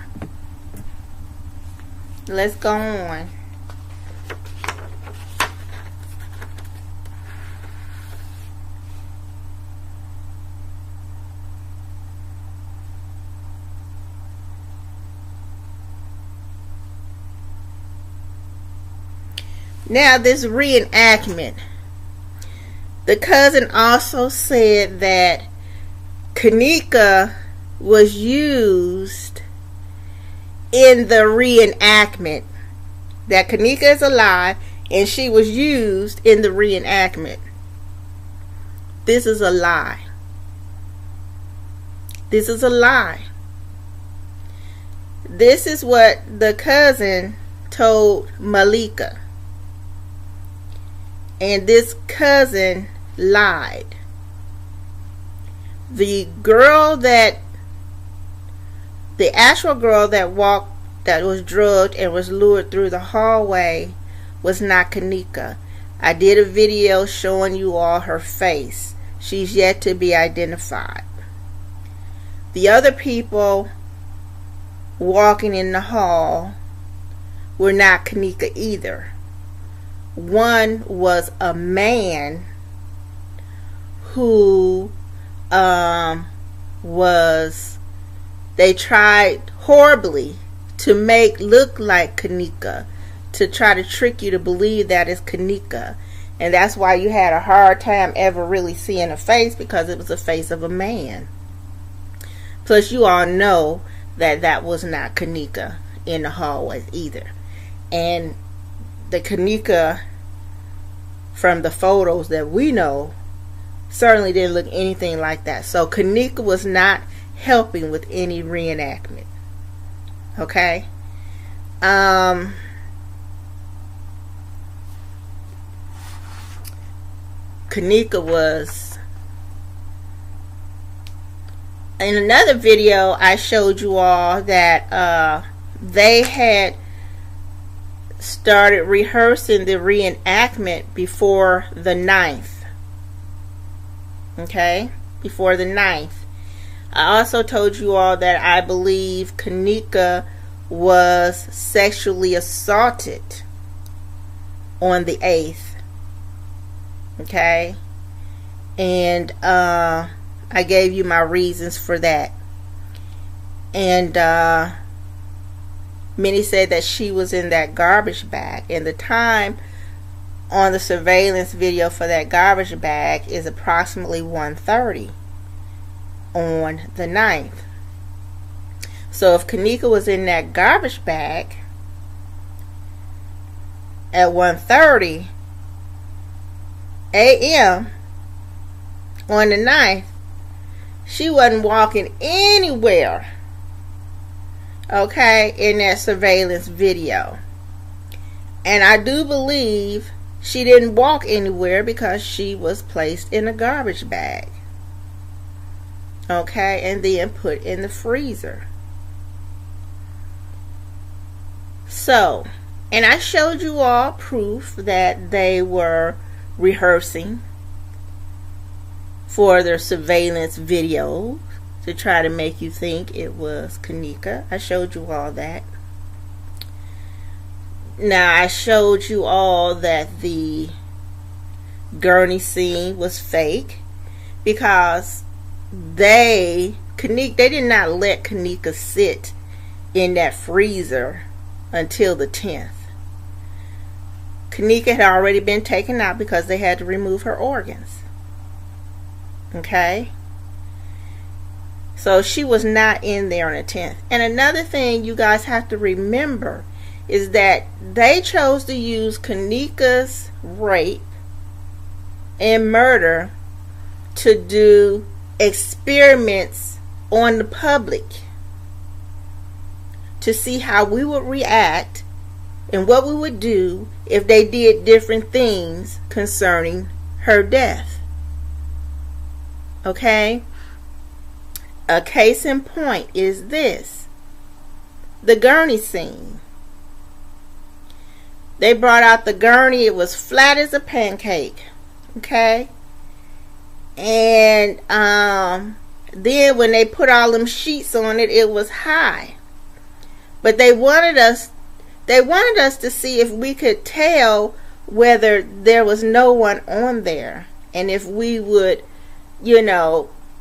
let's go on. Now, this reenactment. The cousin also said that Kenneka was used in the reenactment. That Kenneka is alive and she was used in the reenactment. This is a lie. This is a lie. This is what the cousin told Malika. And this cousin lied. The actual girl that was drugged and was lured through the hallway was not Kenneka. I did a video showing you all her face. She's yet to be identified. The other people walking in the hall were not Kenneka either. One was a man who they tried horribly to make look like Kenneka, to try to trick you to believe that it's Kenneka. And that's why you had a hard time ever really seeing a face, because it was the face of a man. Plus, you all know that that was not Kenneka in the hallways either. And the Kenneka from the photos that we know certainly didn't look anything like that. So Kenneka was not helping with any reenactment. Okay? Kenneka was... In another video, I showed you all that they had started rehearsing the reenactment before the 9th. Okay? Before the 9th. I also told you all that I believe Kenneka was sexually assaulted on the 8th. Okay? And I gave you my reasons for that. And many said that she was in that garbage bag. And the time on the surveillance video for that garbage bag is approximately 1:30 on the 9th. So if Kenneka was in that garbage bag at 1:30 a.m. on the 9th, she wasn't walking anywhere, okay, in that surveillance video. And I do believe she didn't walk anywhere because she was placed in a garbage bag, okay, and then put in the freezer. So, and I showed you all proof that they were rehearsing for their surveillance videos to try to make you think it was Kenneka. I showed you all that. Now, I showed you all that the gurney scene was fake because they did not let Kenneka sit in that freezer until the 10th. Kenneka had already been taken out because they had to remove her organs. Okay? So she was not in there on the 10th. And another thing you guys have to remember is that they chose to use Kenneka's rape and murder to do experiments on the public to see how we would react and what we would do if they did different things concerning her death. Okay? A case in point is this. The gurney scene. They brought out the gurney. It was flat as a pancake. Okay? And then when they put all them sheets on it, it was high. But they wanted us to see if we could tell whether there was no one on there. And if we would,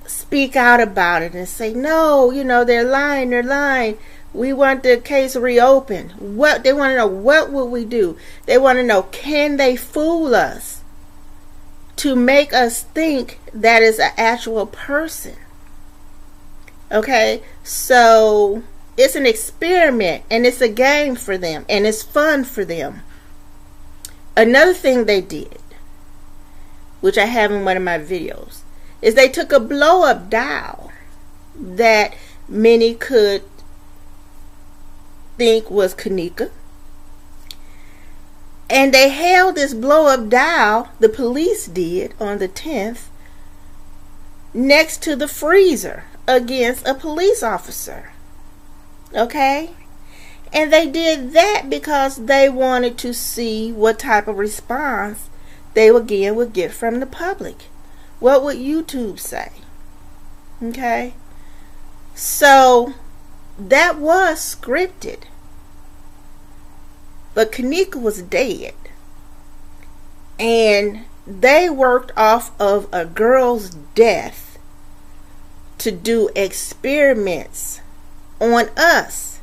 speak out about it and say, no, they're lying. We want the case reopened. They want to know, what would we do? They want to know, can they fool us to make us think that is an actual person? Okay, so it's an experiment and it's a game for them and it's fun for them. Another thing they did, which I have in one of my videos, is they took a blow-up doll that many could think was Kenneka, and they held this blow-up doll, the police did, on the 10th, next to the freezer against a police officer. Okay? And they did that because they wanted to see what type of response they would get from the public. What would YouTube say? Okay? So that was scripted. But Kenneka was dead. And they worked off of a girl's death to do experiments on us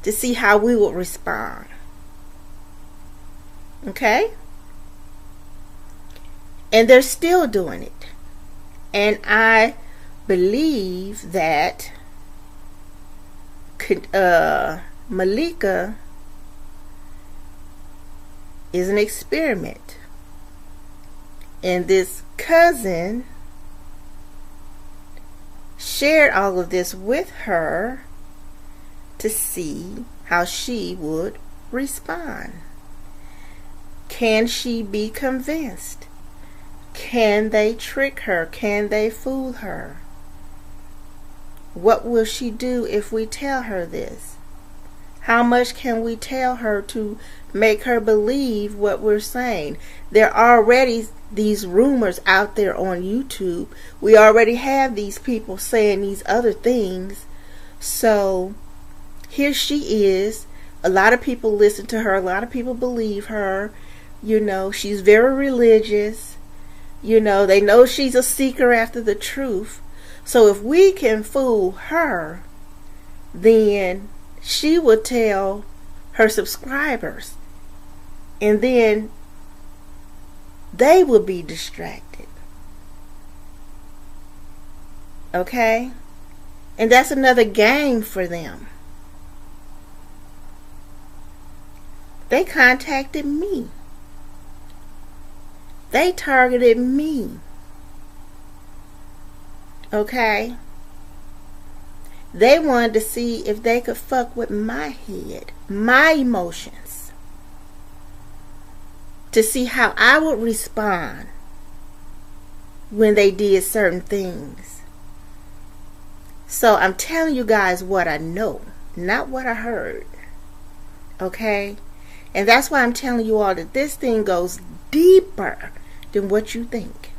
to see how we would respond. Okay? And they're still doing it. And I believe that Malika is an experiment. And this cousin shared all of this with her to see how she would respond. Can she be convinced? Can they trick her? Can they fool her? What will she do if we tell her this? How much can we tell her to make her believe what we're saying? There are already these rumors out there on YouTube. We already have these people saying these other things. So here she is. A lot of people listen to her. A lot of people believe her. You know, she's very religious. You know, they know she's a seeker after the truth. So if we can fool her, then she would tell her subscribers. And then they will be distracted. Okay? And that's another game for them. They contacted me. They targeted me. Okay? They wanted to see if they could fuck with my head, my emotions, to see how I would respond when they did certain things. So I'm telling you guys what I know, not what I heard. Okay? And that's why I'm telling you all that this thing goes deeper than what you think.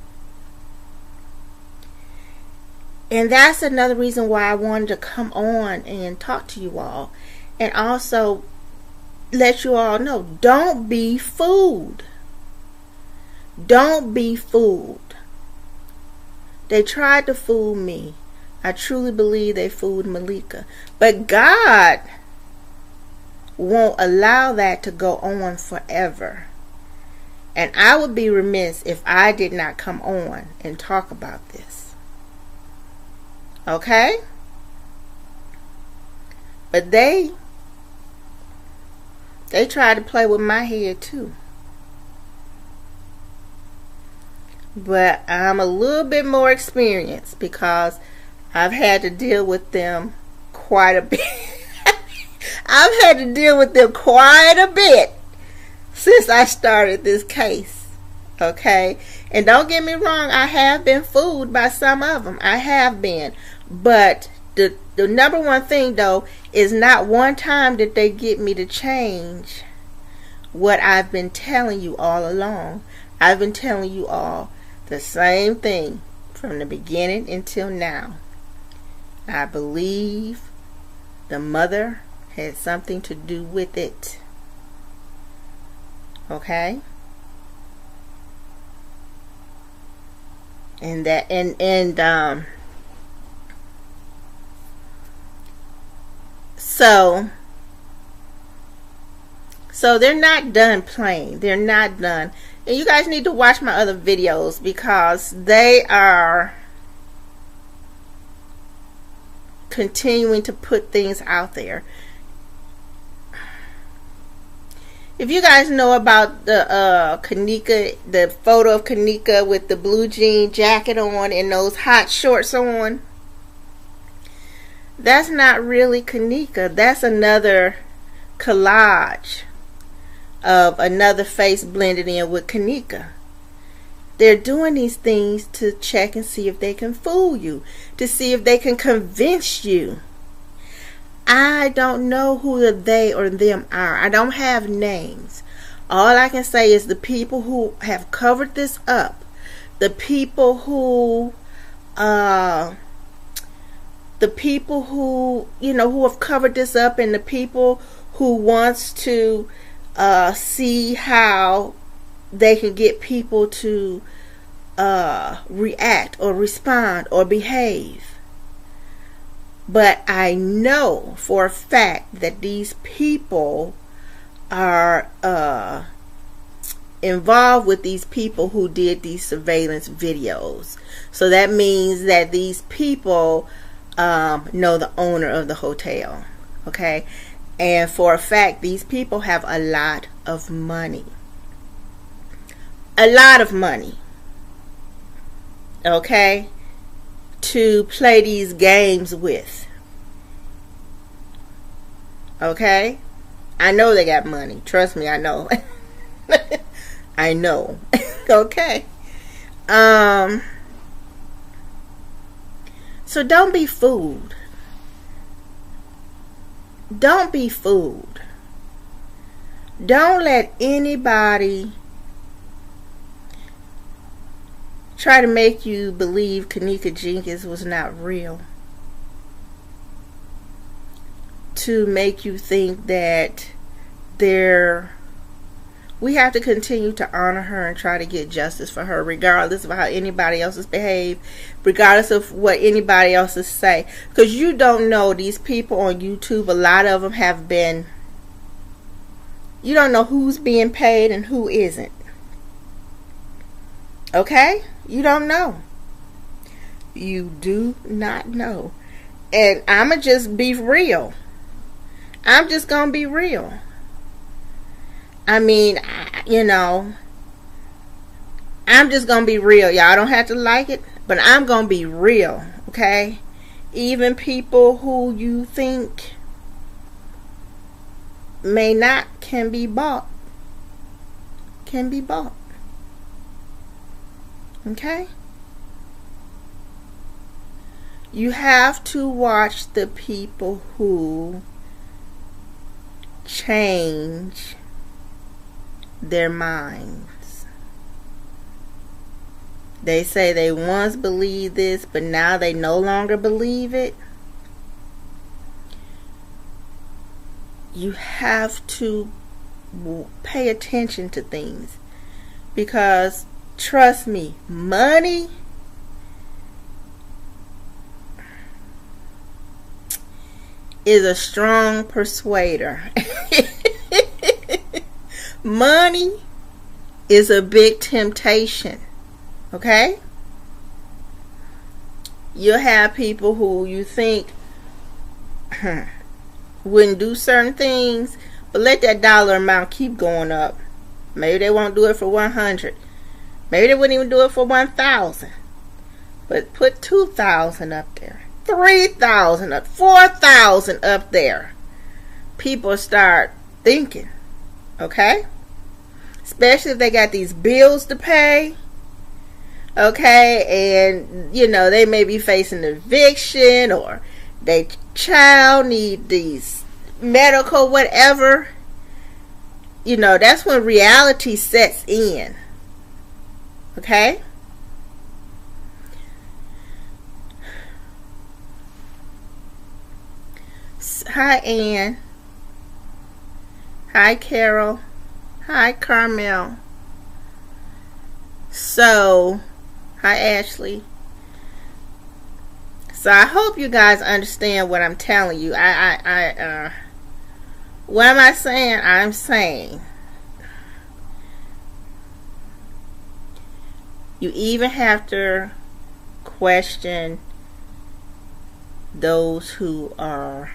And that's another reason why I wanted to come on and talk to you all. And also let you all know, don't be fooled. Don't be fooled. They tried to fool me. I truly believe they fooled Malika. But God won't allow that to go on forever. And I would be remiss if I did not come on and talk about this. Okay? But they tried to play with my head too. But I'm a little bit more experienced because I've had to deal with them quite a bit. I've had to deal with them quite a bit since I started this case. Okay? And don't get me wrong, I have been fooled by some of them. I have been. But the number one thing, though, is not one time did they get me to change what I've been telling you all along. I've been telling you all the same thing from the beginning until now. I believe the mother had something to do with it. Okay? And that so they're not done playing. They're not done. And you guys need to watch my other videos because they are continuing to put things out there. If you guys know about the Kenneka, the photo of Kenneka with the blue jean jacket on and those hot shorts on, that's not really Kenneka. That's another collage of another face blended in with Kenneka. They're doing these things to check and see if they can fool you, to see if they can convince you. I don't know who the they or them are. I don't have names. All I can say is the people who have covered this up, the people who who have covered this up, and the people who wants to see how they can get people to react or respond or behave. But I know for a fact that these people are involved with these people who did these surveillance videos. So that means that these people know the owner of the hotel. Okay? And for a fact, these people have a lot of money. A lot of money. Okay? To play these games with. Okay? I know they got money. Trust me, I know. I know. Okay? So don't be fooled. Don't be fooled. Don't let anybody try to make you believe Kenneka Jenkins was not real. To make you think that we have to continue to honor her and try to get justice for her, regardless of how anybody else has behaved, regardless of what anybody else has say. Because you don't know, these people on YouTube, a lot of them have been, you don't know who's being paid and who isn't. Okay? You don't know. You do not know. And I'ma just be real. I'm just gonna be real. I mean, I'm just gonna be real. Y'all don't have to like it, but I'm gonna be real. Okay? Even people who you think may not can be bought. Can be bought. Okay? You have to watch the people who change their minds. They say they once believed this, but now they no longer believe it. You have to pay attention to things, because trust me, money is a strong persuader. Money is a big temptation. Okay? You'll have people who you think wouldn't do certain things, but let that dollar amount keep going up. Maybe they won't do it for 100. Maybe they wouldn't even do it for 1,000. But put 2,000 up there, 3,000 up, 4,000 up there. People start thinking. Okay? Especially if they got these bills to pay. Okay? And, they may be facing eviction, or their child need these medical whatever. That's when reality sets in. Okay? Hi, Ann. Hi, Carol. Hi, Carmel. So, hi, Ashley. So, I hope you guys understand what I'm telling you. What am I saying? I'm saying you even have to question those who are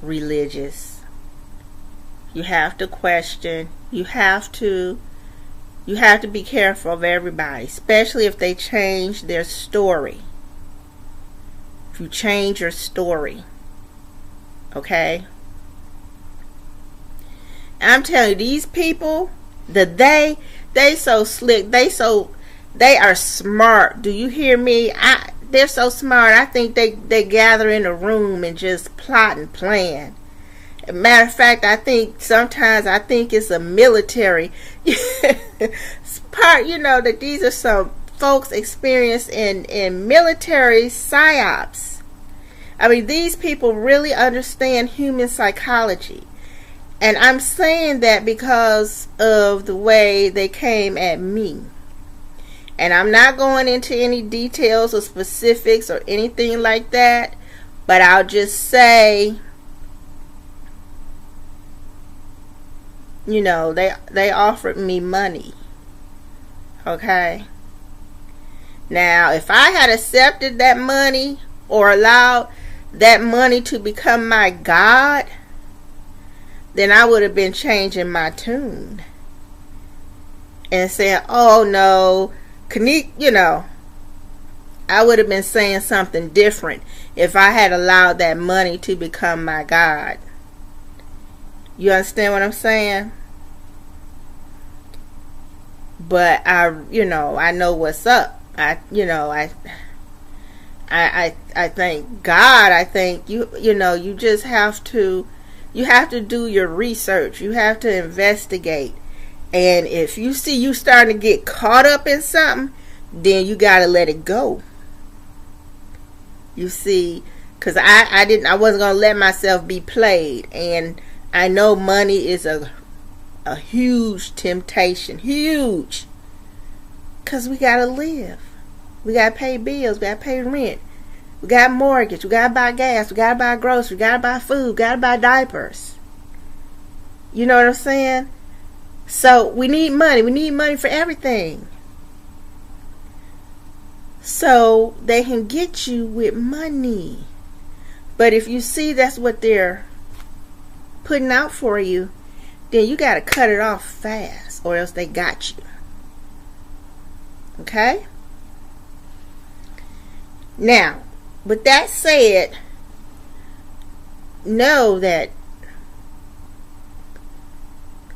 religious. You have to question. You have to be careful of everybody, especially if they change their story. If you change your story, okay? I'm telling you, these people, They so slick. They are smart. Do you hear me? They're so smart. I think they gather in a room and just plot and plan. Matter of fact, I think sometimes it's a military part. That these are some folks experienced in military psyops. I mean, these people really understand human psychology. And I'm saying that because of the way they came at me. And I'm not going into any details or specifics or anything like that. But I'll just say, they offered me money. Okay? Now, if I had accepted that money or allowed that money to become my God, then I would have been changing my tune and saying, oh no, Kenneka, I would have been saying something different if I had allowed that money to become my God. You understand what I'm saying? But I know what's up. I thank God. I think you just have to do your research. You have to investigate. And if you see you starting to get caught up in something, then you got to let it go. You see, because I wasn't going to let myself be played. And I know money is a huge temptation. Huge. Because we got to live. We got to pay bills. We got to pay rent. We got mortgage. We got to buy gas. We got to buy groceries. We got to buy food. We got to buy diapers. You know what I'm saying? So we need money. We need money for everything. So they can get you with money. But if you see that's what they're putting out for you, then you got to cut it off fast, or else they got you. Okay? Now, with that said, know that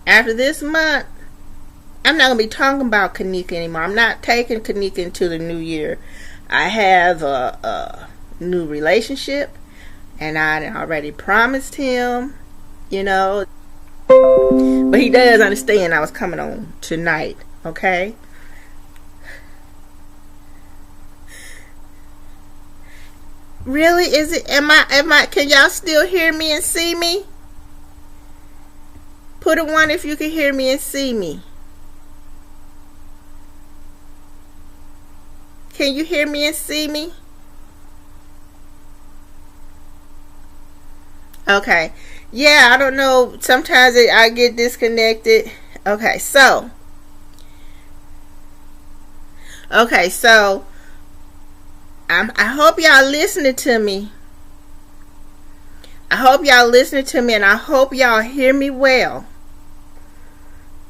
after this month, I'm not going to be talking about Kenneka anymore. I'm not taking Kenneka into the new year. I have a new relationship, and I already promised him, But he does understand I was coming on tonight, okay? Really? Is it? Am I? Can y'all still hear me and see me? Put a 1 if you can hear me and see me. Can you hear me and see me? Okay. Yeah, I don't know. Sometimes I get disconnected. Okay, so I hope y'all listening to me. I hope y'all listening to me, and I hope y'all hear me well.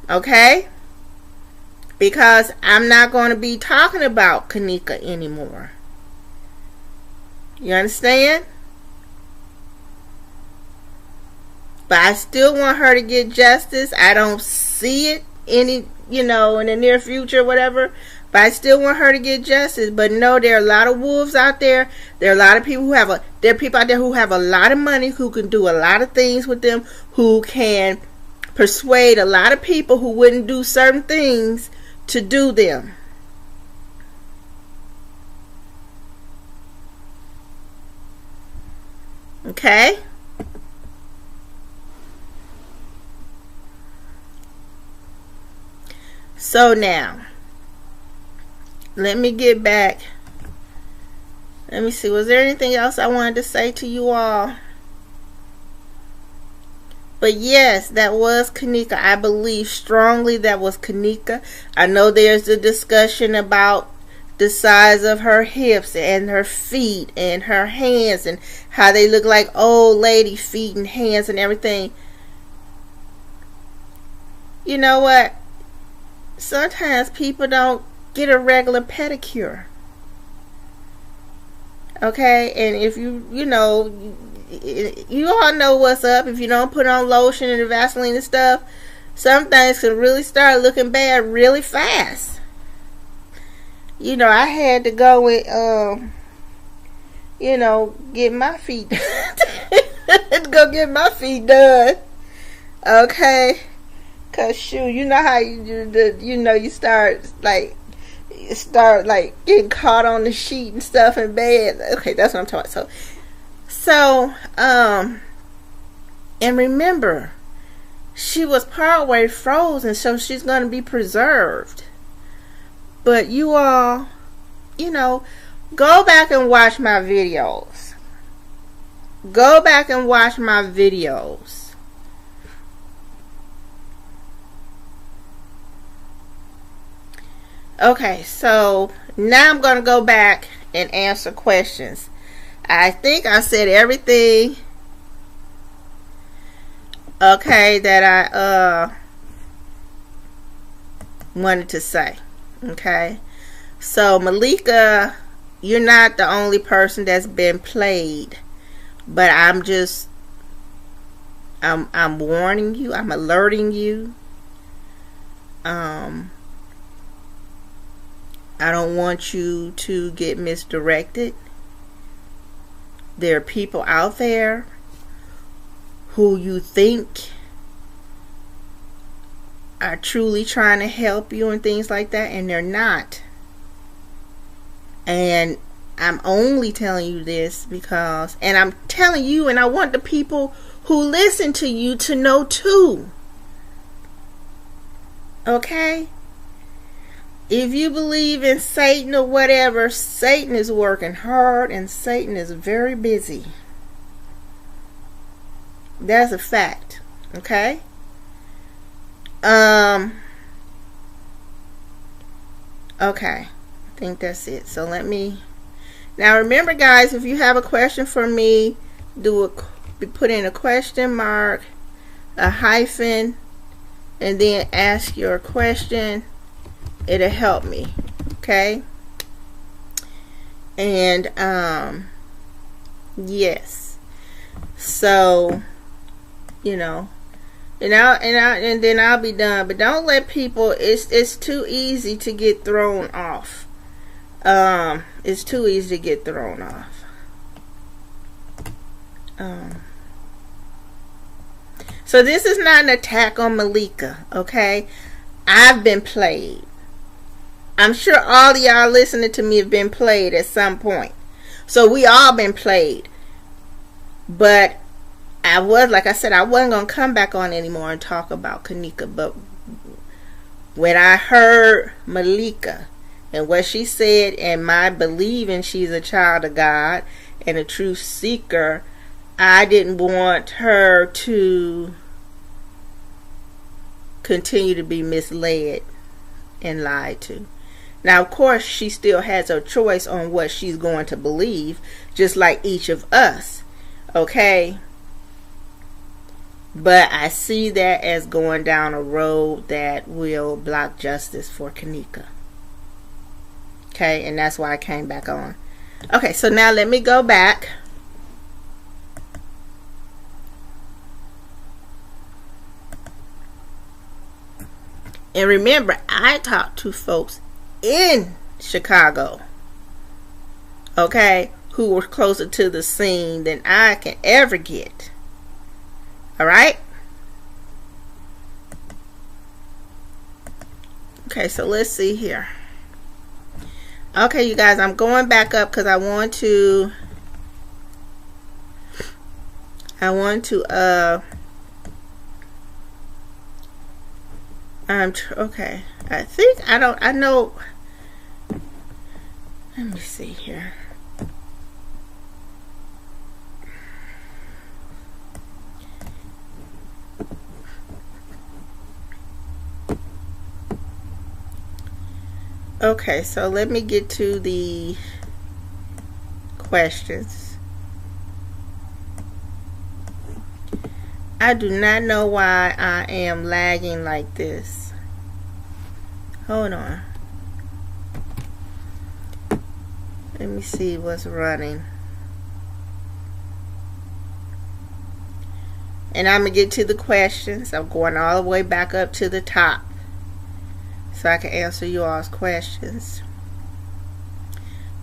Okay? Because I'm not going to be talking about Kenneka anymore. You understand? But I still want her to get justice. I don't see it in the near future, whatever. But I still want her to get justice. But no, there are a lot of wolves out there. There are a lot of people there are people out there who have a lot of money, who can do a lot of things with them, who can persuade a lot of people who wouldn't do certain things to do them. Okay? So now, let me get back. Let me see. Was there anything else I wanted to say to you all? But yes, that was Kenneka. I believe strongly that was Kenneka. I know there's a discussion about the size of her hips and her feet and her hands and how they look like old lady feet and hands and everything. You know what? Sometimes people don't get a regular pedicure. Okay? And if you all know what's up. If you don't put on lotion and Vaseline and stuff, some things can really start looking bad really fast. You know, I had to go with, you know, get my feet go get my feet done. Okay? Cause shoot, you know how you start like getting caught on the sheet and stuff in bed. Okay, that's what I'm talking about. So and remember, she was partway frozen, so she's going to be preserved. But you all, you know, go back and watch my videos. Go back and watch my videos. Okay, so now I'm going to go back and answer questions. I think I said everything, okay, that I wanted to say. Okay, so Malika, you're not the only person that's been played, but I'm warning you, I'm alerting you. I don't want you to get misdirected. There are people out there who you think are truly trying to help you and things like that, and they're not. And I'm only telling you this because, and I'm telling you, and I want the people who listen to you to know too. Okay? If you believe in Satan or whatever, Satan is working hard and Satan is very busy. That's a fact. Okay? Okay. I think that's it. So let me, now remember guys, if you have a question for me, put in a question mark, a hyphen, and then ask your question. It'll help me. Okay? And yes. So, you know, and then I'll be done. But don't let people, it's too easy to get thrown off. It's too easy to get thrown off. So this is not an attack on Malika, okay? I've been played. I'm sure all of y'all listening to me have been played at some point. So we all been played. But like I said, I wasn't going to come back on anymore and talk about Kenneka. But when I heard Malika and what she said, and my believing she's a child of God and a true seeker, I didn't want her to continue to be misled and lied to. Now, of course, she still has her choice on what she's going to believe, just like each of us. Okay? But I see that as going down a road that will block justice for Kenneka. Okay? And that's why I came back on. Okay, so now let me go back. And remember, I talked to folks in Chicago, okay, who were closer to the scene than I can ever get. Alright? Okay, so let's see here. Okay, you guys, I'm going back up because I want to okay. I know. Let me see here. Okay, so let me get to the questions. I do not know why I am lagging like this. Hold on. Let me see what's running. And I'm going to get to the questions. I'm going all the way back up to the top so I can answer you all's questions.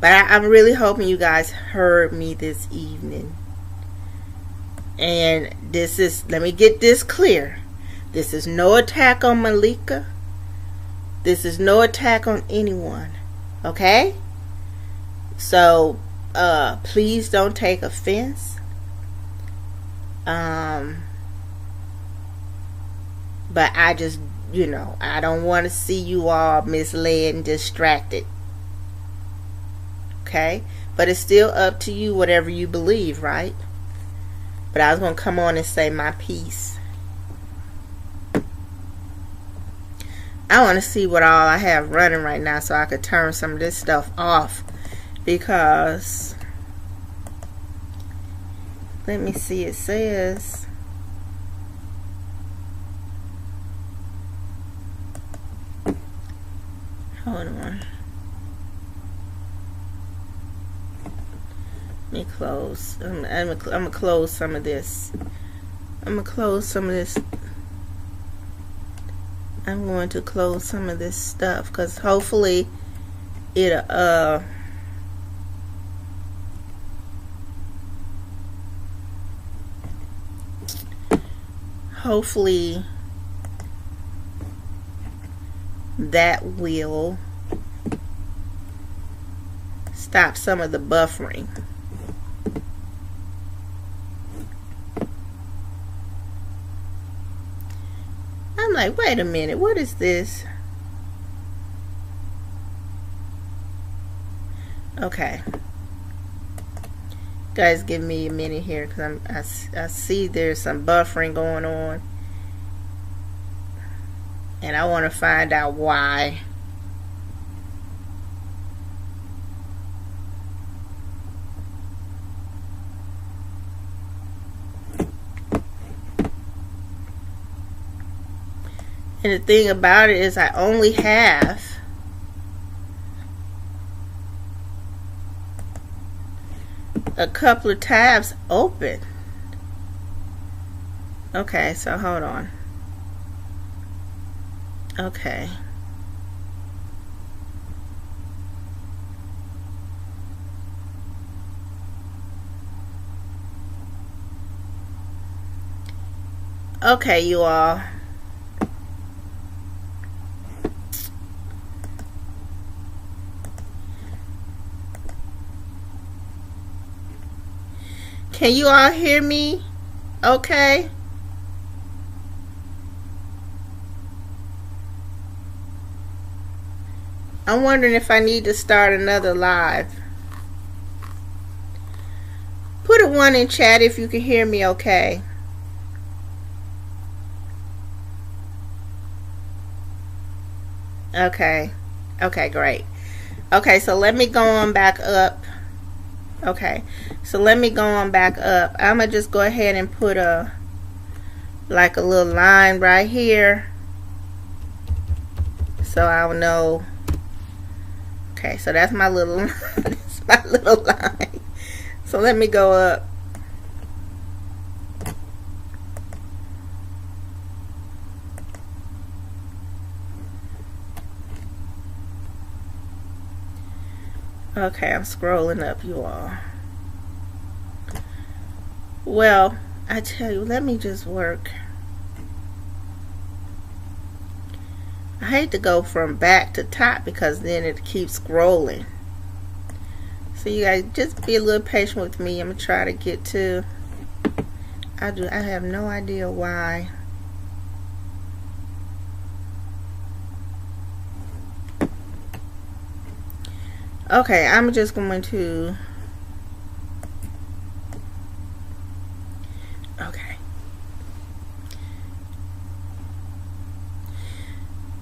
But I'm really hoping you guys heard me this evening. And this is, let me get this clear. This is no attack on Malika. This is no attack on anyone. Okay? So, please don't take offense. But I just, I don't want to see you all misled and distracted. Okay? But it's still up to you, whatever you believe, right? But I was going to come on and say my piece. I want to see what all I have running right now so I could turn some of this stuff off. Because, let me see, it says, hold on. Let me close. I'm gonna close some of this. I'm going to close some of this stuff because hopefully it'll hopefully that will stop some of the buffering. I'm like, wait a minute, what is this? Okay. Guys, give me a minute here because I see there's some buffering going on. And I want to find out why. And the thing about it is I only have a couple of tabs open. Okay, so hold on. Okay. Okay, you all. Can you all hear me? Okay. I'm wondering if I need to start another live. Put a 1 in chat if you can hear me okay. Okay. Okay, great. Okay, so let me go on back up. Okay, so let me go on back up. I'm gonna just go ahead and put a little line right here so I'll know. Okay, so that's my little line. That's my little line. So let me go up. Okay, I'm scrolling up, you all. Well, I tell you, let me just work. I hate to go from back to top because then it keeps scrolling. So you guys just be a little patient with me. I'm gonna try to get to. I have no idea why. Okay, I'm just going to. Okay.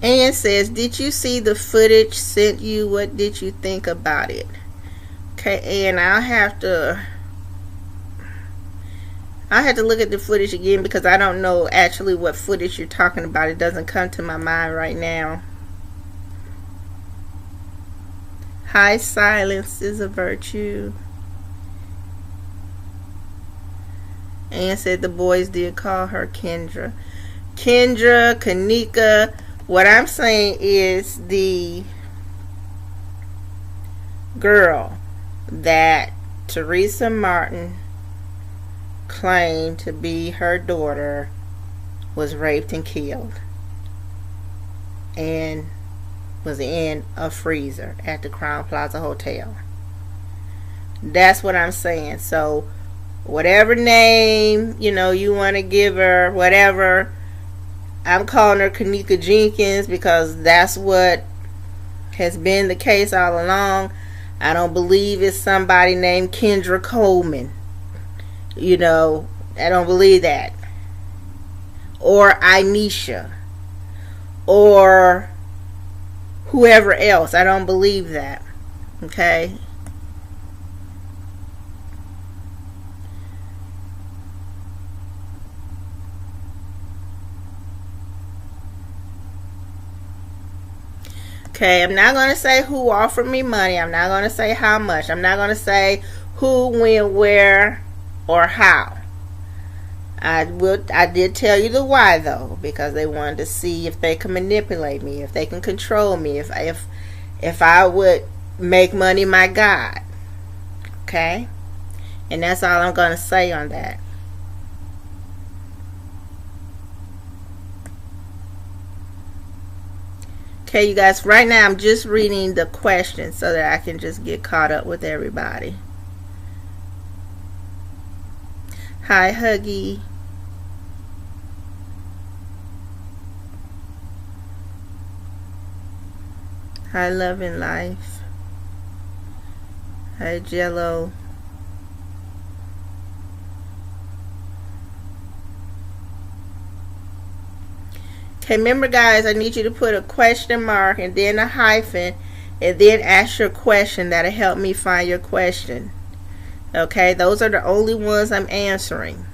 Ann says, did you see the footage sent you? What did you think about it? Okay, and I'll have to look at the footage again because I don't know actually what footage you're talking about. It doesn't come to my mind right now. High silence is a virtue. And said the boys did call her Kendra. Kendra, Kenneka. What I'm saying is the girl that Teresa Martin claimed to be her daughter was raped and killed and was in a freezer at the Crown Plaza Hotel. That's what I'm saying. So whatever name, you want to give her, whatever, I'm calling her Kenneka Jenkins because that's what has been the case all along. I don't believe it's somebody named Kendra Coleman. I don't believe that. Or Inesha. Or whoever else. I don't believe that. Okay? Okay, I'm not going to say who offered me money. I'm not going to say how much. I'm not going to say who, when, where, or how. I did tell you the why, though, because they wanted to see if they can manipulate me, if they can control me, if I would make money my God. Okay? And that's all I'm going to say on that. Okay, you guys, right now I'm just reading the questions so that I can just get caught up with everybody. Hi, Huggy. Hi, Love and Life. Hi, Jello. Okay, remember guys, I need you to put a question mark and then a hyphen and then ask your question. That'll help me find your question. Okay, those are the only ones I'm answering.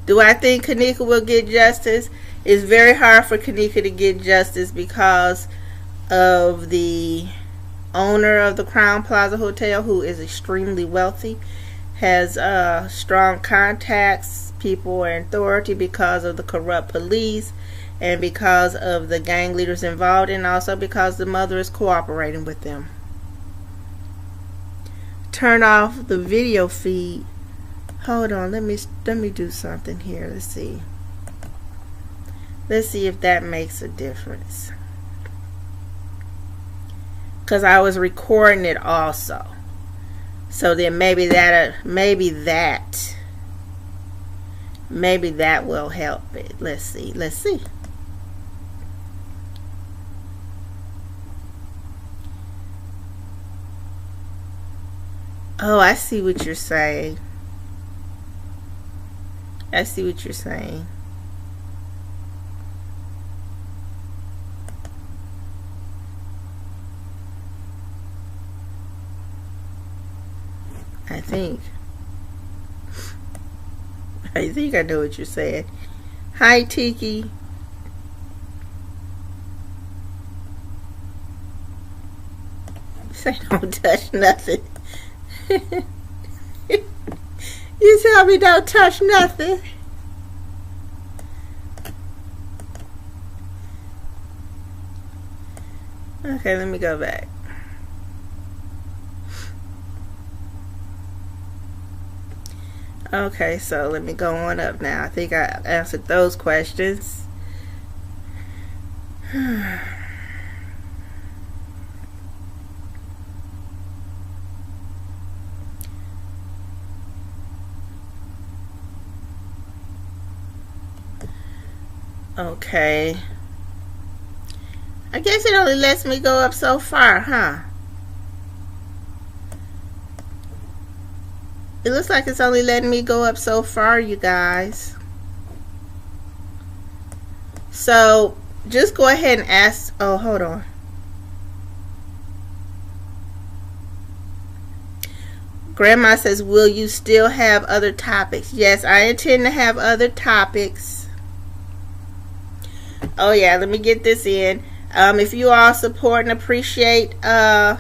Do I think Kenneka will get justice? It's very hard for Kenneka to get justice because of the owner of the Crown Plaza Hotel, who is extremely wealthy, has strong contacts, people in authority because of the corrupt police and because of the gang leaders involved, and also because the mother is cooperating with them. Turn off the video feed. Hold on, let me do something here. Let's see if that makes a difference. Because I was recording it also, so then maybe that will help it. Let's see. Oh, I see what you're saying. I think I know what you're saying. Hi, Tiki. Say don't touch nothing. You tell me don't touch nothing. Okay, let me go back. Okay, so let me go on up now. I think I answered those questions. Okay. I guess it only lets me go up so far, huh? It looks like it's only letting me go up so far, you guys. So, just go ahead and ask. Oh, hold on. Grandma says, will you still have other topics? Yes, I intend to have other topics. Oh, yeah, let me get this in. If you all support and appreciate my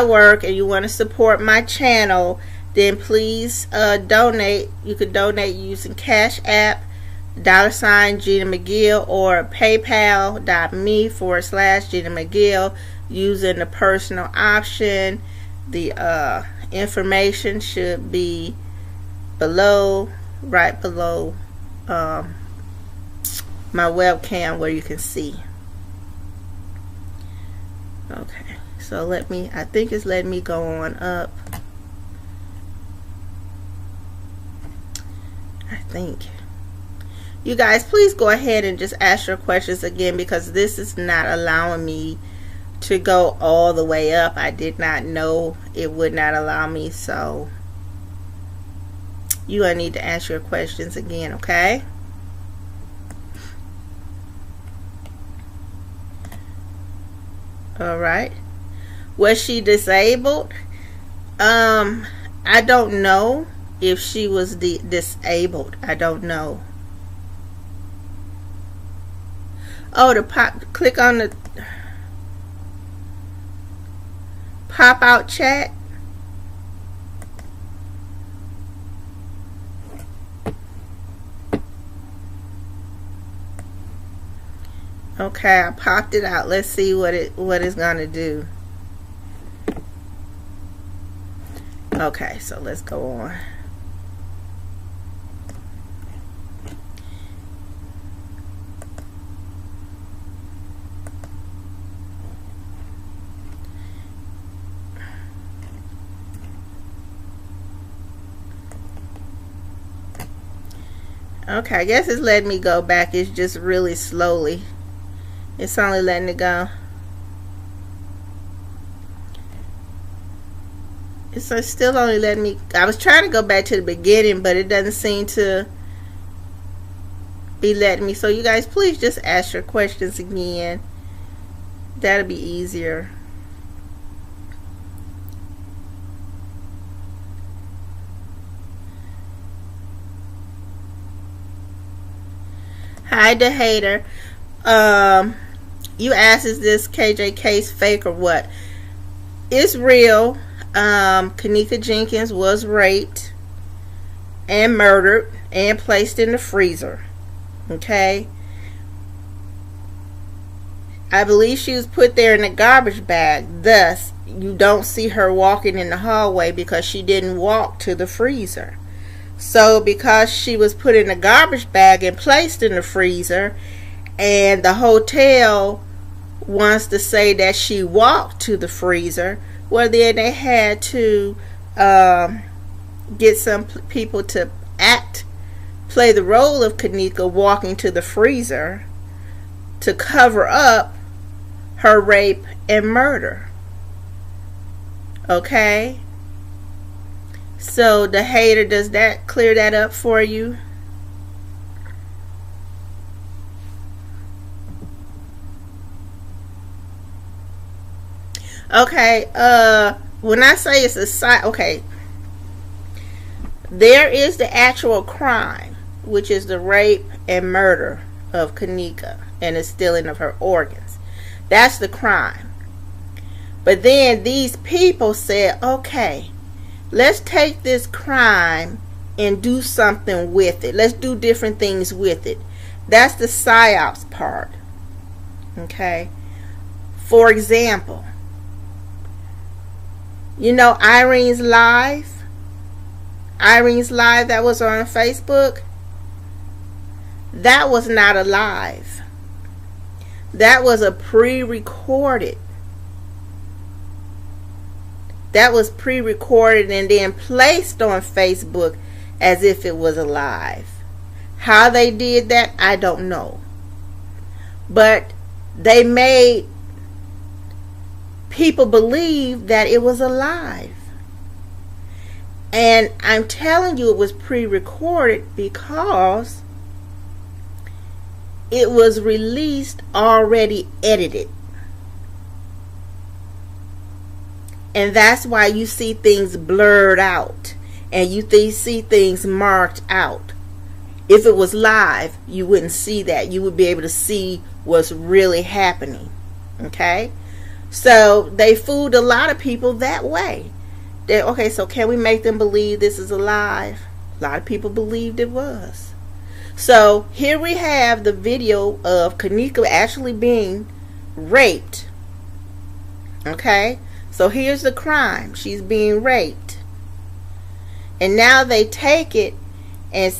work and you want to support my channel, then please donate. You could donate using Cash App, $ Gina McGill, or paypal.me/Gina McGill using the personal option. The information should be below, right below my webcam where you can see. Okay, so I think it's letting me go on up. I think. You guys, please go ahead and just ask your questions again, because this is not allowing me to go all the way up. I did not know it would not allow me, so you're going to need to ask your questions again, okay? All right. Was she disabled? I don't know if she was disabled. I don't know. Oh, click on the pop out chat. Okay, I popped it out. Let's see what it's gonna do. Okay, so let's go on. Okay, I guess it's letting me go back. It's just really slowly. It's only letting it go. It's still only letting me. I was trying to go back to the beginning, but it doesn't seem to be letting me. So you guys, please just ask your questions again. That'll be easier. Hi, the hater. You asked, is this KJ case fake or what? It's real. Kenneka Jenkins was raped and murdered and placed in the freezer. Okay. I believe she was put there in a garbage bag. Thus, you don't see her walking in the hallway because she didn't walk to the freezer. So because she was put in a garbage bag and placed in the freezer, and the hotel wants to say that she walked to the freezer, well, then they had to get some people to play the role of Kenneka walking to the freezer to cover up her rape and murder. Okay? So the hater, does that clear that up for you? Okay, when I say it's a site, okay, there is the actual crime, which is the rape and murder of Kenneka and the stealing of her organs. That's the crime. But then these people said, okay, let's take this crime and do something with it. Let's do different things with it. That's the psyops part. Okay. For example, you know Irene's live that was on Facebook? That was not a live. That was a pre-recorded. That was pre-recorded and then placed on Facebook as if it was a live. How they did that, I don't know. But they made people believe that it was alive. And I'm telling you, it was pre-recorded because it was released already edited. And that's why you see things blurred out and you see things marked out. If it was live, you wouldn't see that. You would be able to see was really happening. Okay? So they fooled a lot of people that way. Okay, so can we make them believe this is alive? A lot of people believed it was. So here we have the video of Kenneka actually being raped. Okay? So here's the crime. She's being raped. And now they take it and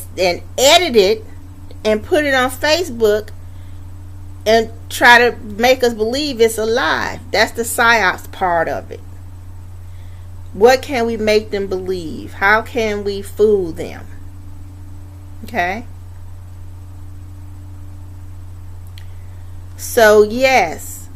edit it and put it on Facebook and try to make us believe it's alive. That's the psyops part of it. What can we make them believe? How can we fool them? Okay? So yes,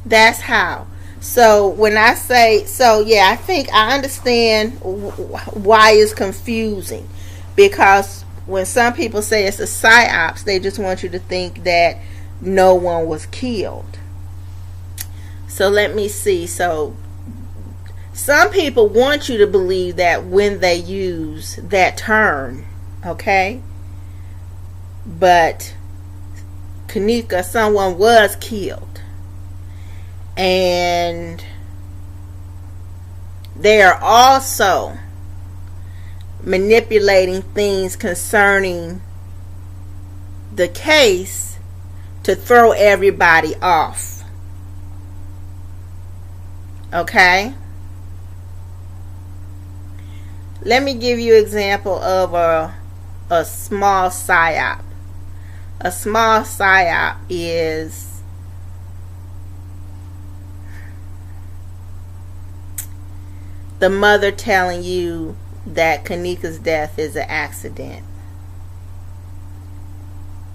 that's how. So when I say, so yeah, I think I understand why it's confusing, because when some people say it's a psyops, they just want you to think that no one was killed. So let me see. So some people want you to believe that when they use that term, okay? But Kenneka, someone was killed. And they are also manipulating things concerning the case to throw everybody off. Okay? Let me give you an example of a small psyop. A small psyop is the mother telling you that Kenneka's death is an accident.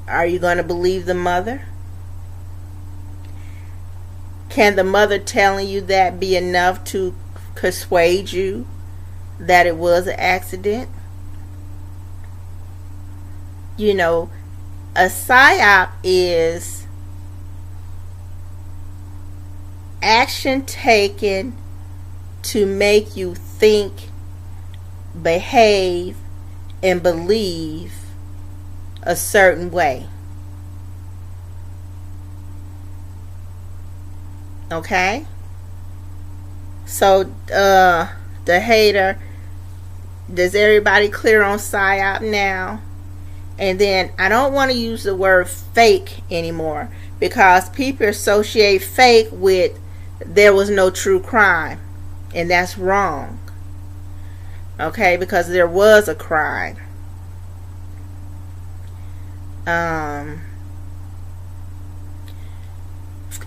Are you going to believe the mother? Can the mother telling you that be enough to persuade you that it was an accident? You know, a psyop is action taken to make you think, behave, and believe a certain way. Okay? So, the hater, does everybody clear on psyop now? And then, I don't want to use the word fake anymore, because people associate fake with there was no true crime. And that's wrong. Okay? Because there was a crime.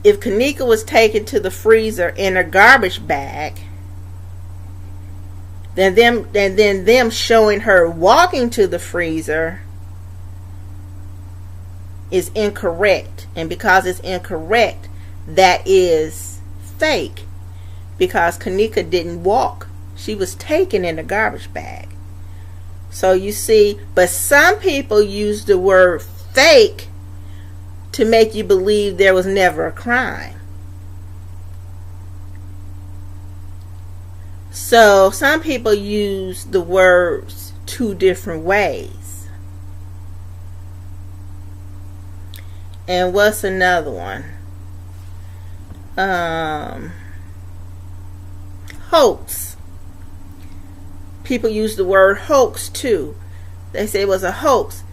If Kenneka was taken to the freezer in a garbage bag, then them showing her walking to the freezer is incorrect. And because it's incorrect, that is fake. Because Kenneka didn't walk. She was taken in a garbage bag. So you see, but some people use the word fake to make you believe there was never a crime. So some people use the words two different ways. And what's another one? Hoax. People use the word hoax too. They say it was a hoax.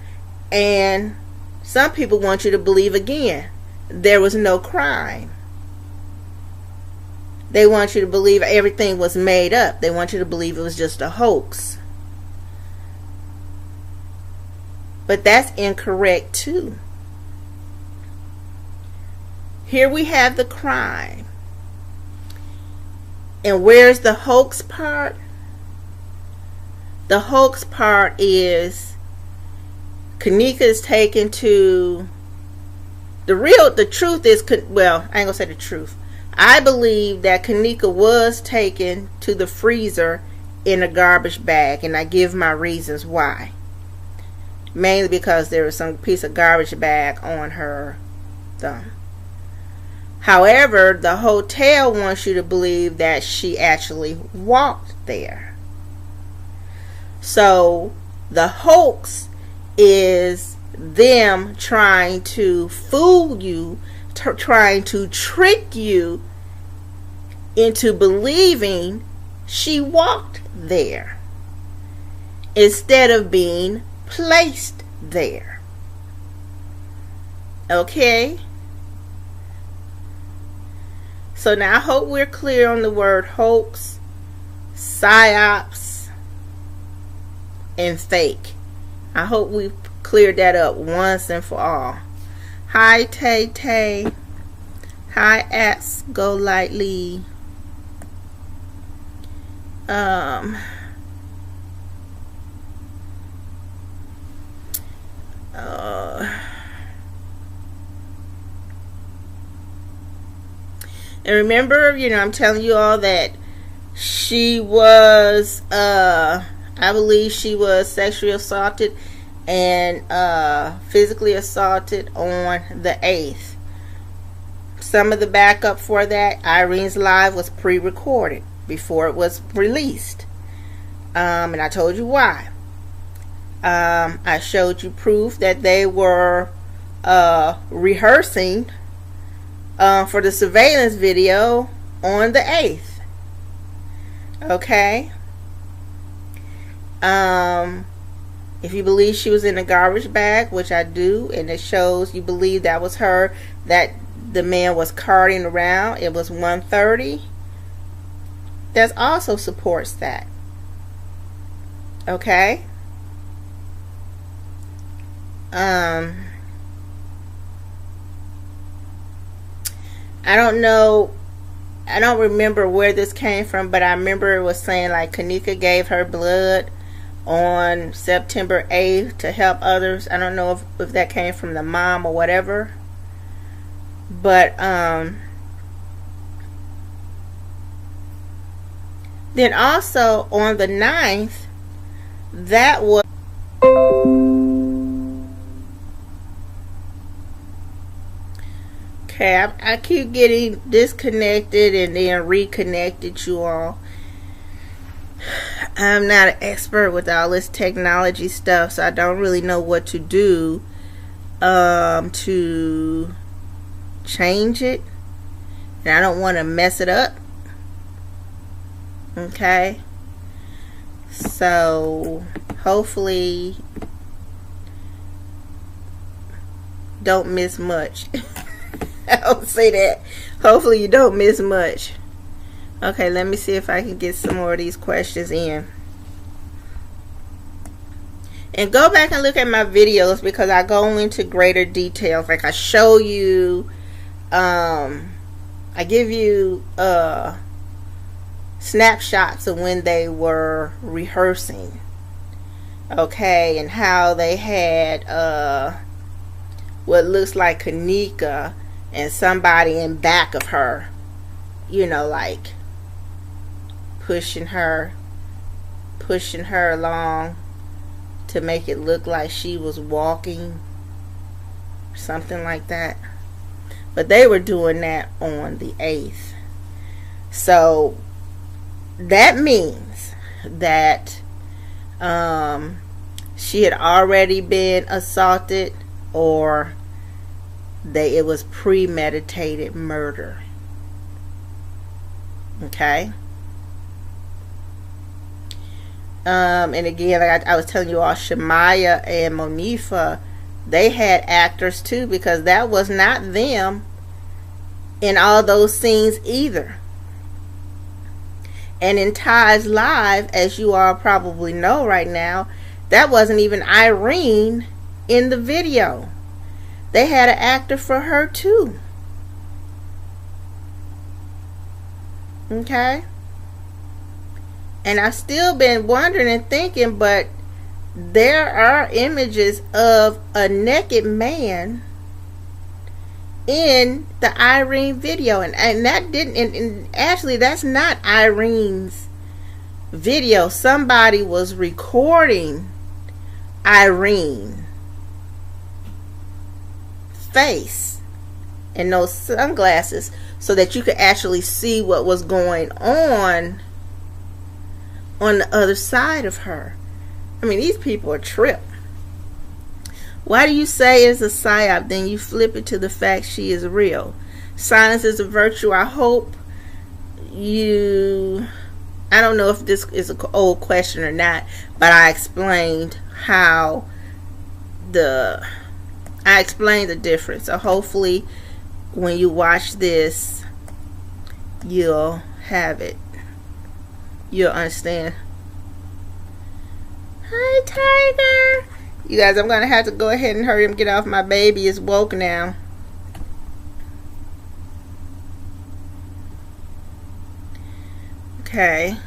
And some people want you to believe again there was no crime. They want you to believe everything was made up. They want you to believe it was just a hoax. But that's incorrect too. Here we have the crime. And where's the hoax part? The hoax part is Kenneka is taken to the truth is, well, I ain't gonna say the truth. I believe that Kenneka was taken to the freezer in a garbage bag, and I give my reasons why. Mainly because there was some piece of garbage bag on her thumb. However, the hotel wants you to believe that she actually walked there. So the hoax is them trying to fool you, trying to trick you into believing she walked there instead of being placed there. Okay? So now I hope we're clear on the word hoax, psyops, and fake. I hope we've cleared that up once and for all. Hi, Tay Tay. Hi, Ats Go Lightly. And remember, I'm telling you all that she was, I believe she was sexually assaulted and physically assaulted on the 8th. Some of the backup for that, Irene's live was pre-recorded before it was released. And I told you why. I showed you proof that they were rehearsing for the surveillance video on the 8th. Okay? If you believe she was in a garbage bag, which I do, and it shows you believe that was her, that the man was carting around, it was 1:30, that also supports that. Okay? I don't know, I don't remember where this came from, but I remember it was saying like Kenneka gave her blood on September 8th to help others. I don't know if that came from the mom or whatever. But then also on the 9th, that was okay. I keep getting disconnected and then reconnected, you all. I'm not an expert with all this technology stuff, so I don't really know what to do to change it, and I don't want to mess it up. Okay, so hopefully don't miss much. I'll say that. Hopefully you don't miss much. Okay, let me see if I can get some more of these questions in. And go back and look at my videos, because I go into greater details. Like I show you, I give you snapshots of when they were rehearsing. Okay, and how they had what looks like Kenneka and somebody in back of her, like pushing her along to make it look like she was walking, something like that. But they were doing that on the 8th. So that means that she had already been assaulted, or it was premeditated murder. Okay? And again, like I was telling you all, Shemaya and Monifa, they had actors too, because that was not them in all those scenes either. And in Ty's live, as you all probably know right now, that wasn't even Irene in the video. They had an actor for her too. Okay? And I've still been wondering and thinking, but there are images of a naked man in the Irene video, and that didn't, and actually that's not Irene's video. Somebody was recording Irene face and those sunglasses so that you could actually see what was going on the other side of her. I mean, these people are tripped. Why do you say it's a psyop, then you flip it to the fact she is real? Silence is a virtue. I hope you... I don't know if this is an old question or not, but I explained how I explained the difference. So hopefully when you watch this, you'll have it. You'll understand. Hi, Tiger. You guys, I'm going to have to go ahead and hurry and get off. My baby is woke now. Okay.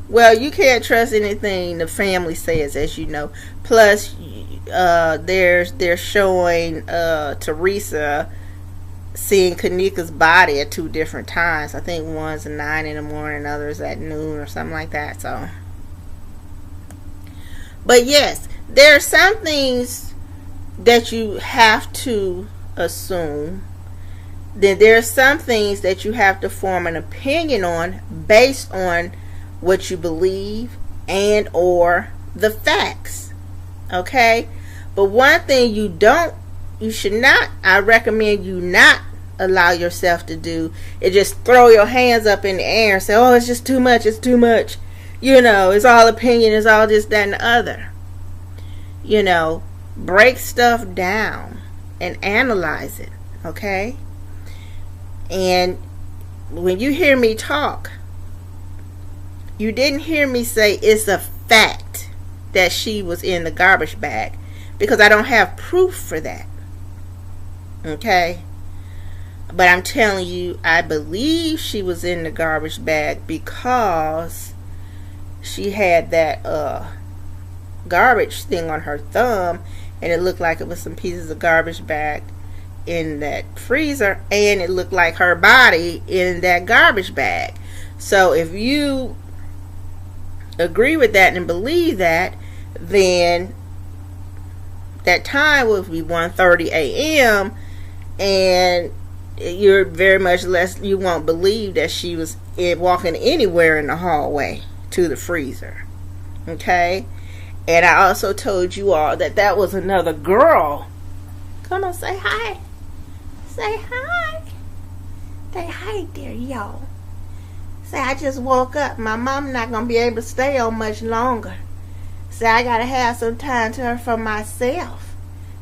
Well, you can't trust anything the family says, as you know. Plus, they're showing Teresa seeing Kenneka's body at 2 different times. I think one's at 9 in the morning, others at noon or something like that. So, but yes, there are some things that you have to assume. Then there are some things that you have to form an opinion on based on what you believe and or the facts. Okay? But one thing you should not, I recommend you not allow yourself to do is just throw your hands up in the air and say, oh, it's just too much, it's too much. You know, it's all opinion, it's all this, that, and the other. You know, break stuff down and analyze it. Okay? And when you hear me talk, you didn't hear me say it's a fact that she was in the garbage bag, because I don't have proof for that. Okay? But I'm telling you, I believe she was in the garbage bag because she had that garbage thing on her thumb, and it looked like it was some pieces of garbage bag in that freezer, and it looked like her body in that garbage bag. So if you agree with that and believe that, then that time would be 1:30 a.m. and you're very much less, you won't believe that she was walking anywhere in the hallway to the freezer. Okay? And I also told you all that that was another girl. Come on, say hi. Say hi. Say hi there, y'all. Say, I just woke up. My mom not going to be able to stay on much longer. Say, I got to have some time to her for myself.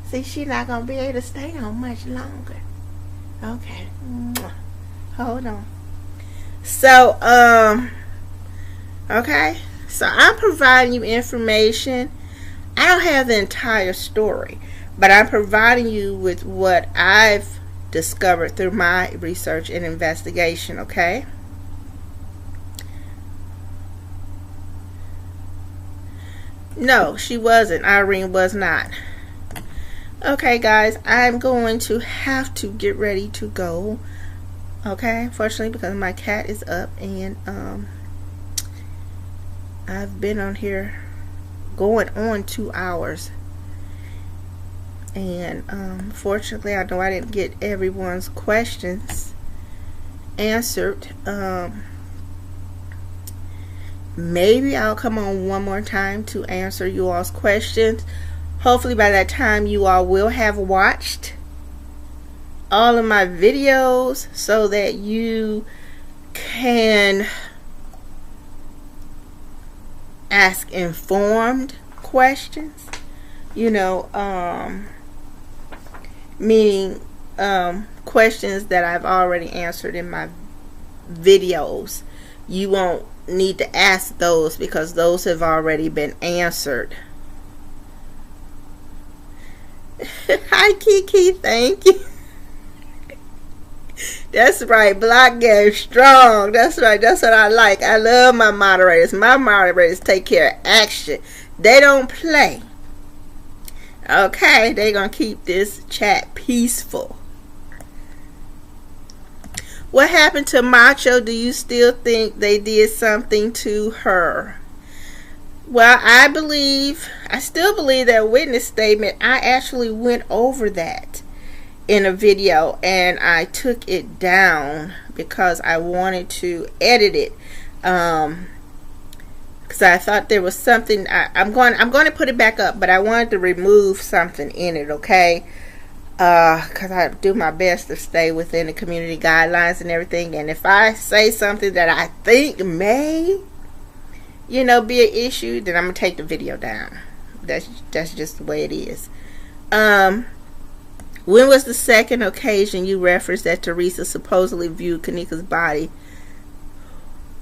See, she not going to be able to stay on much longer. Okay. Hold on. So, okay. So, I'm providing you information. I don't have the entire story, but I'm providing you with what I've discovered through my research and investigation, okay? No, she wasn't. Irene was not. Okay, guys, I'm going to have to get ready to go. Okay, unfortunately, because my cat is up, and I've been on here going on 2 hours. And fortunately, I know I didn't get everyone's questions answered. Maybe I'll come on one more time to answer you all's questions. Hopefully by that time you all will have watched all of my videos so that you can ask informed questions. You know, meaning questions that I've already answered in my videos. You won't need to ask those because those have already been answered. Hi, Kiki, thank you. That's right, block game strong. That's right, that's what I like. I love my moderators. My moderators take care of action. They don't play. Okay, they're gonna keep this chat peaceful. What happened to Macho? Do you still think they did something to her? Well, I still believe that witness statement, I actually went over that in a video and I took it down because I wanted to edit it. Because I thought there was something, I'm going to put it back up, but I wanted to remove something in it, okay? Because I do my best to stay within the community guidelines and everything. And if I say something that I think may, be an issue, then I'm going to take the video down. That's just the way it is. When was the second occasion you referenced that Teresa supposedly viewed Kenneka's body?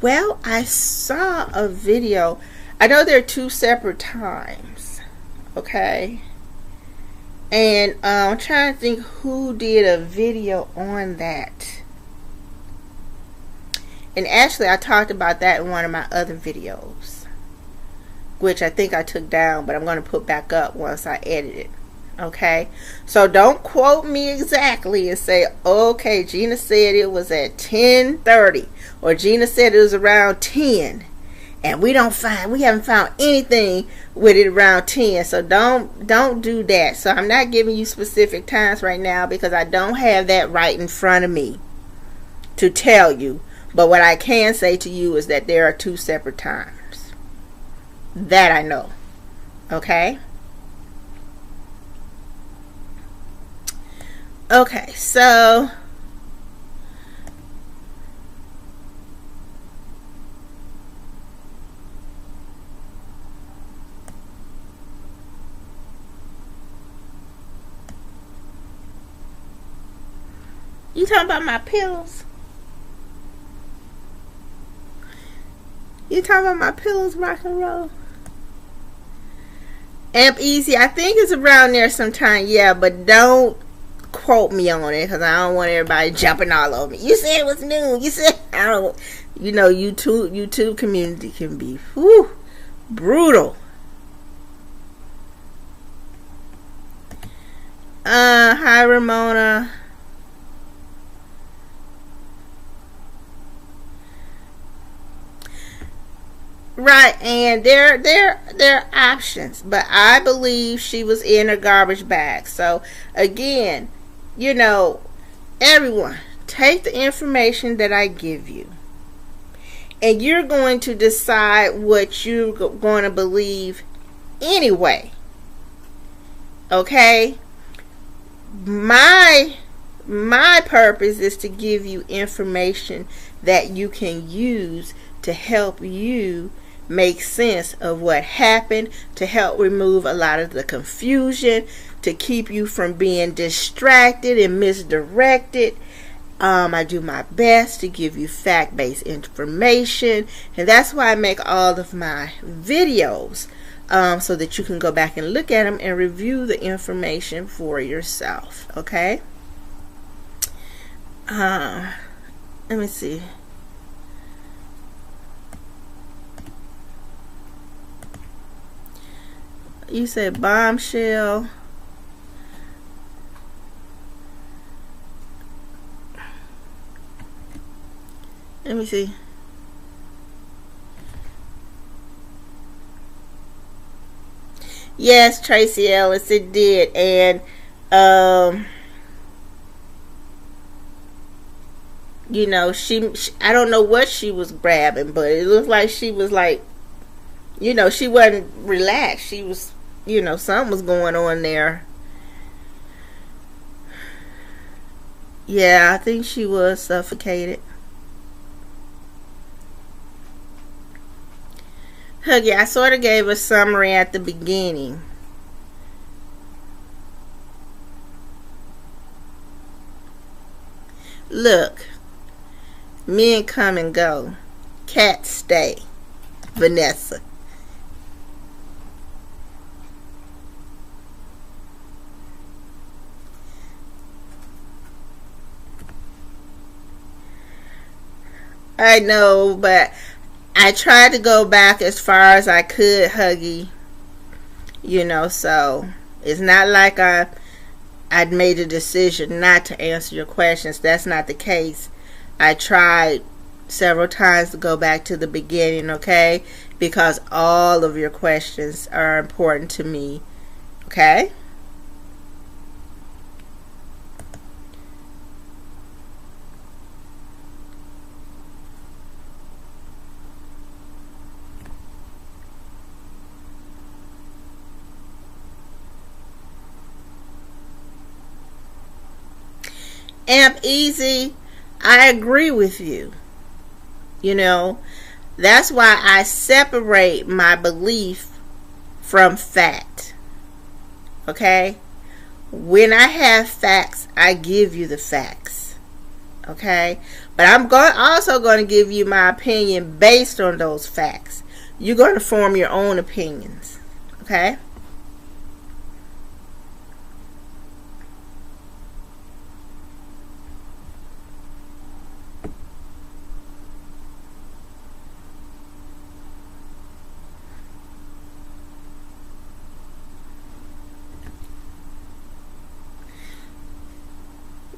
Well, I saw a video. I know there are 2 separate times. Okay? And I'm trying to think who did a video on that. And actually, I talked about that in one of my other videos, which I think I took down, but I'm going to put back up once I edit it. Okay? So don't quote me exactly and say, okay, Gina said it was at 10:30, or Gina said it was around 10. And we haven't found anything with it around 10. So don't do that. So I'm not giving you specific times right now because I don't have that right in front of me to tell you. But what I can say to you is that there are 2 separate times. That I know. Okay? Okay, so you talking about my pillows? You talking about my pillows, rock and roll? Amp Easy, I think it's around there sometime, yeah, but don't quote me on it because I don't want everybody jumping all over me. You said it was noon. You said, I don't, YouTube community can be, brutal. Hi, Ramona. Right, and there are options, but I believe she was in a garbage bag. So again, everyone, take the information that I give you, and you're going to decide what you're going to believe anyway. Okay? My purpose is to give you information that you can use to help you make sense of what happened, to help remove a lot of the confusion, to keep you from being distracted and misdirected. I do my best to give you fact-based information, and that's why I make all of my videos, so that you can go back and look at them and review the information for yourself. Okay? Let me see. You said bombshell. Let me see. Yes, Tracy Ellis, it did. And she I don't know what she was grabbing, but it looked like she was like, she wasn't relaxed. She was, something was going on there. Yeah, I think she was suffocated. Huggy, I sort of gave a summary at the beginning. Look, men come and go. Cats stay. Vanessa. I know, but I tried to go back as far as I could, Huggy. So it's not like I'd made a decision not to answer your questions. That's not the case. I tried several times to go back to the beginning, okay? Because all of your questions are important to me, okay? Amp Easy, I agree with you. You know, that's why I separate my belief from fact. Okay? When I have facts, I give you the facts. Okay? But I'm also going to give you my opinion based on those facts. You're going to form your own opinions. Okay?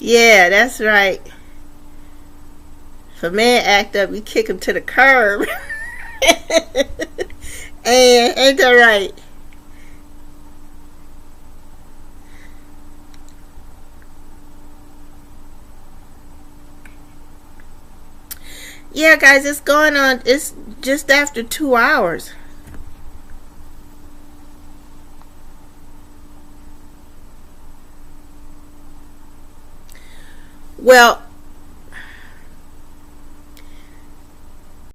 Yeah, that's right. If a man act up, you kick him to the curb. And ain't that right? Yeah, guys, it's going on. It's just after 2 hours. Well,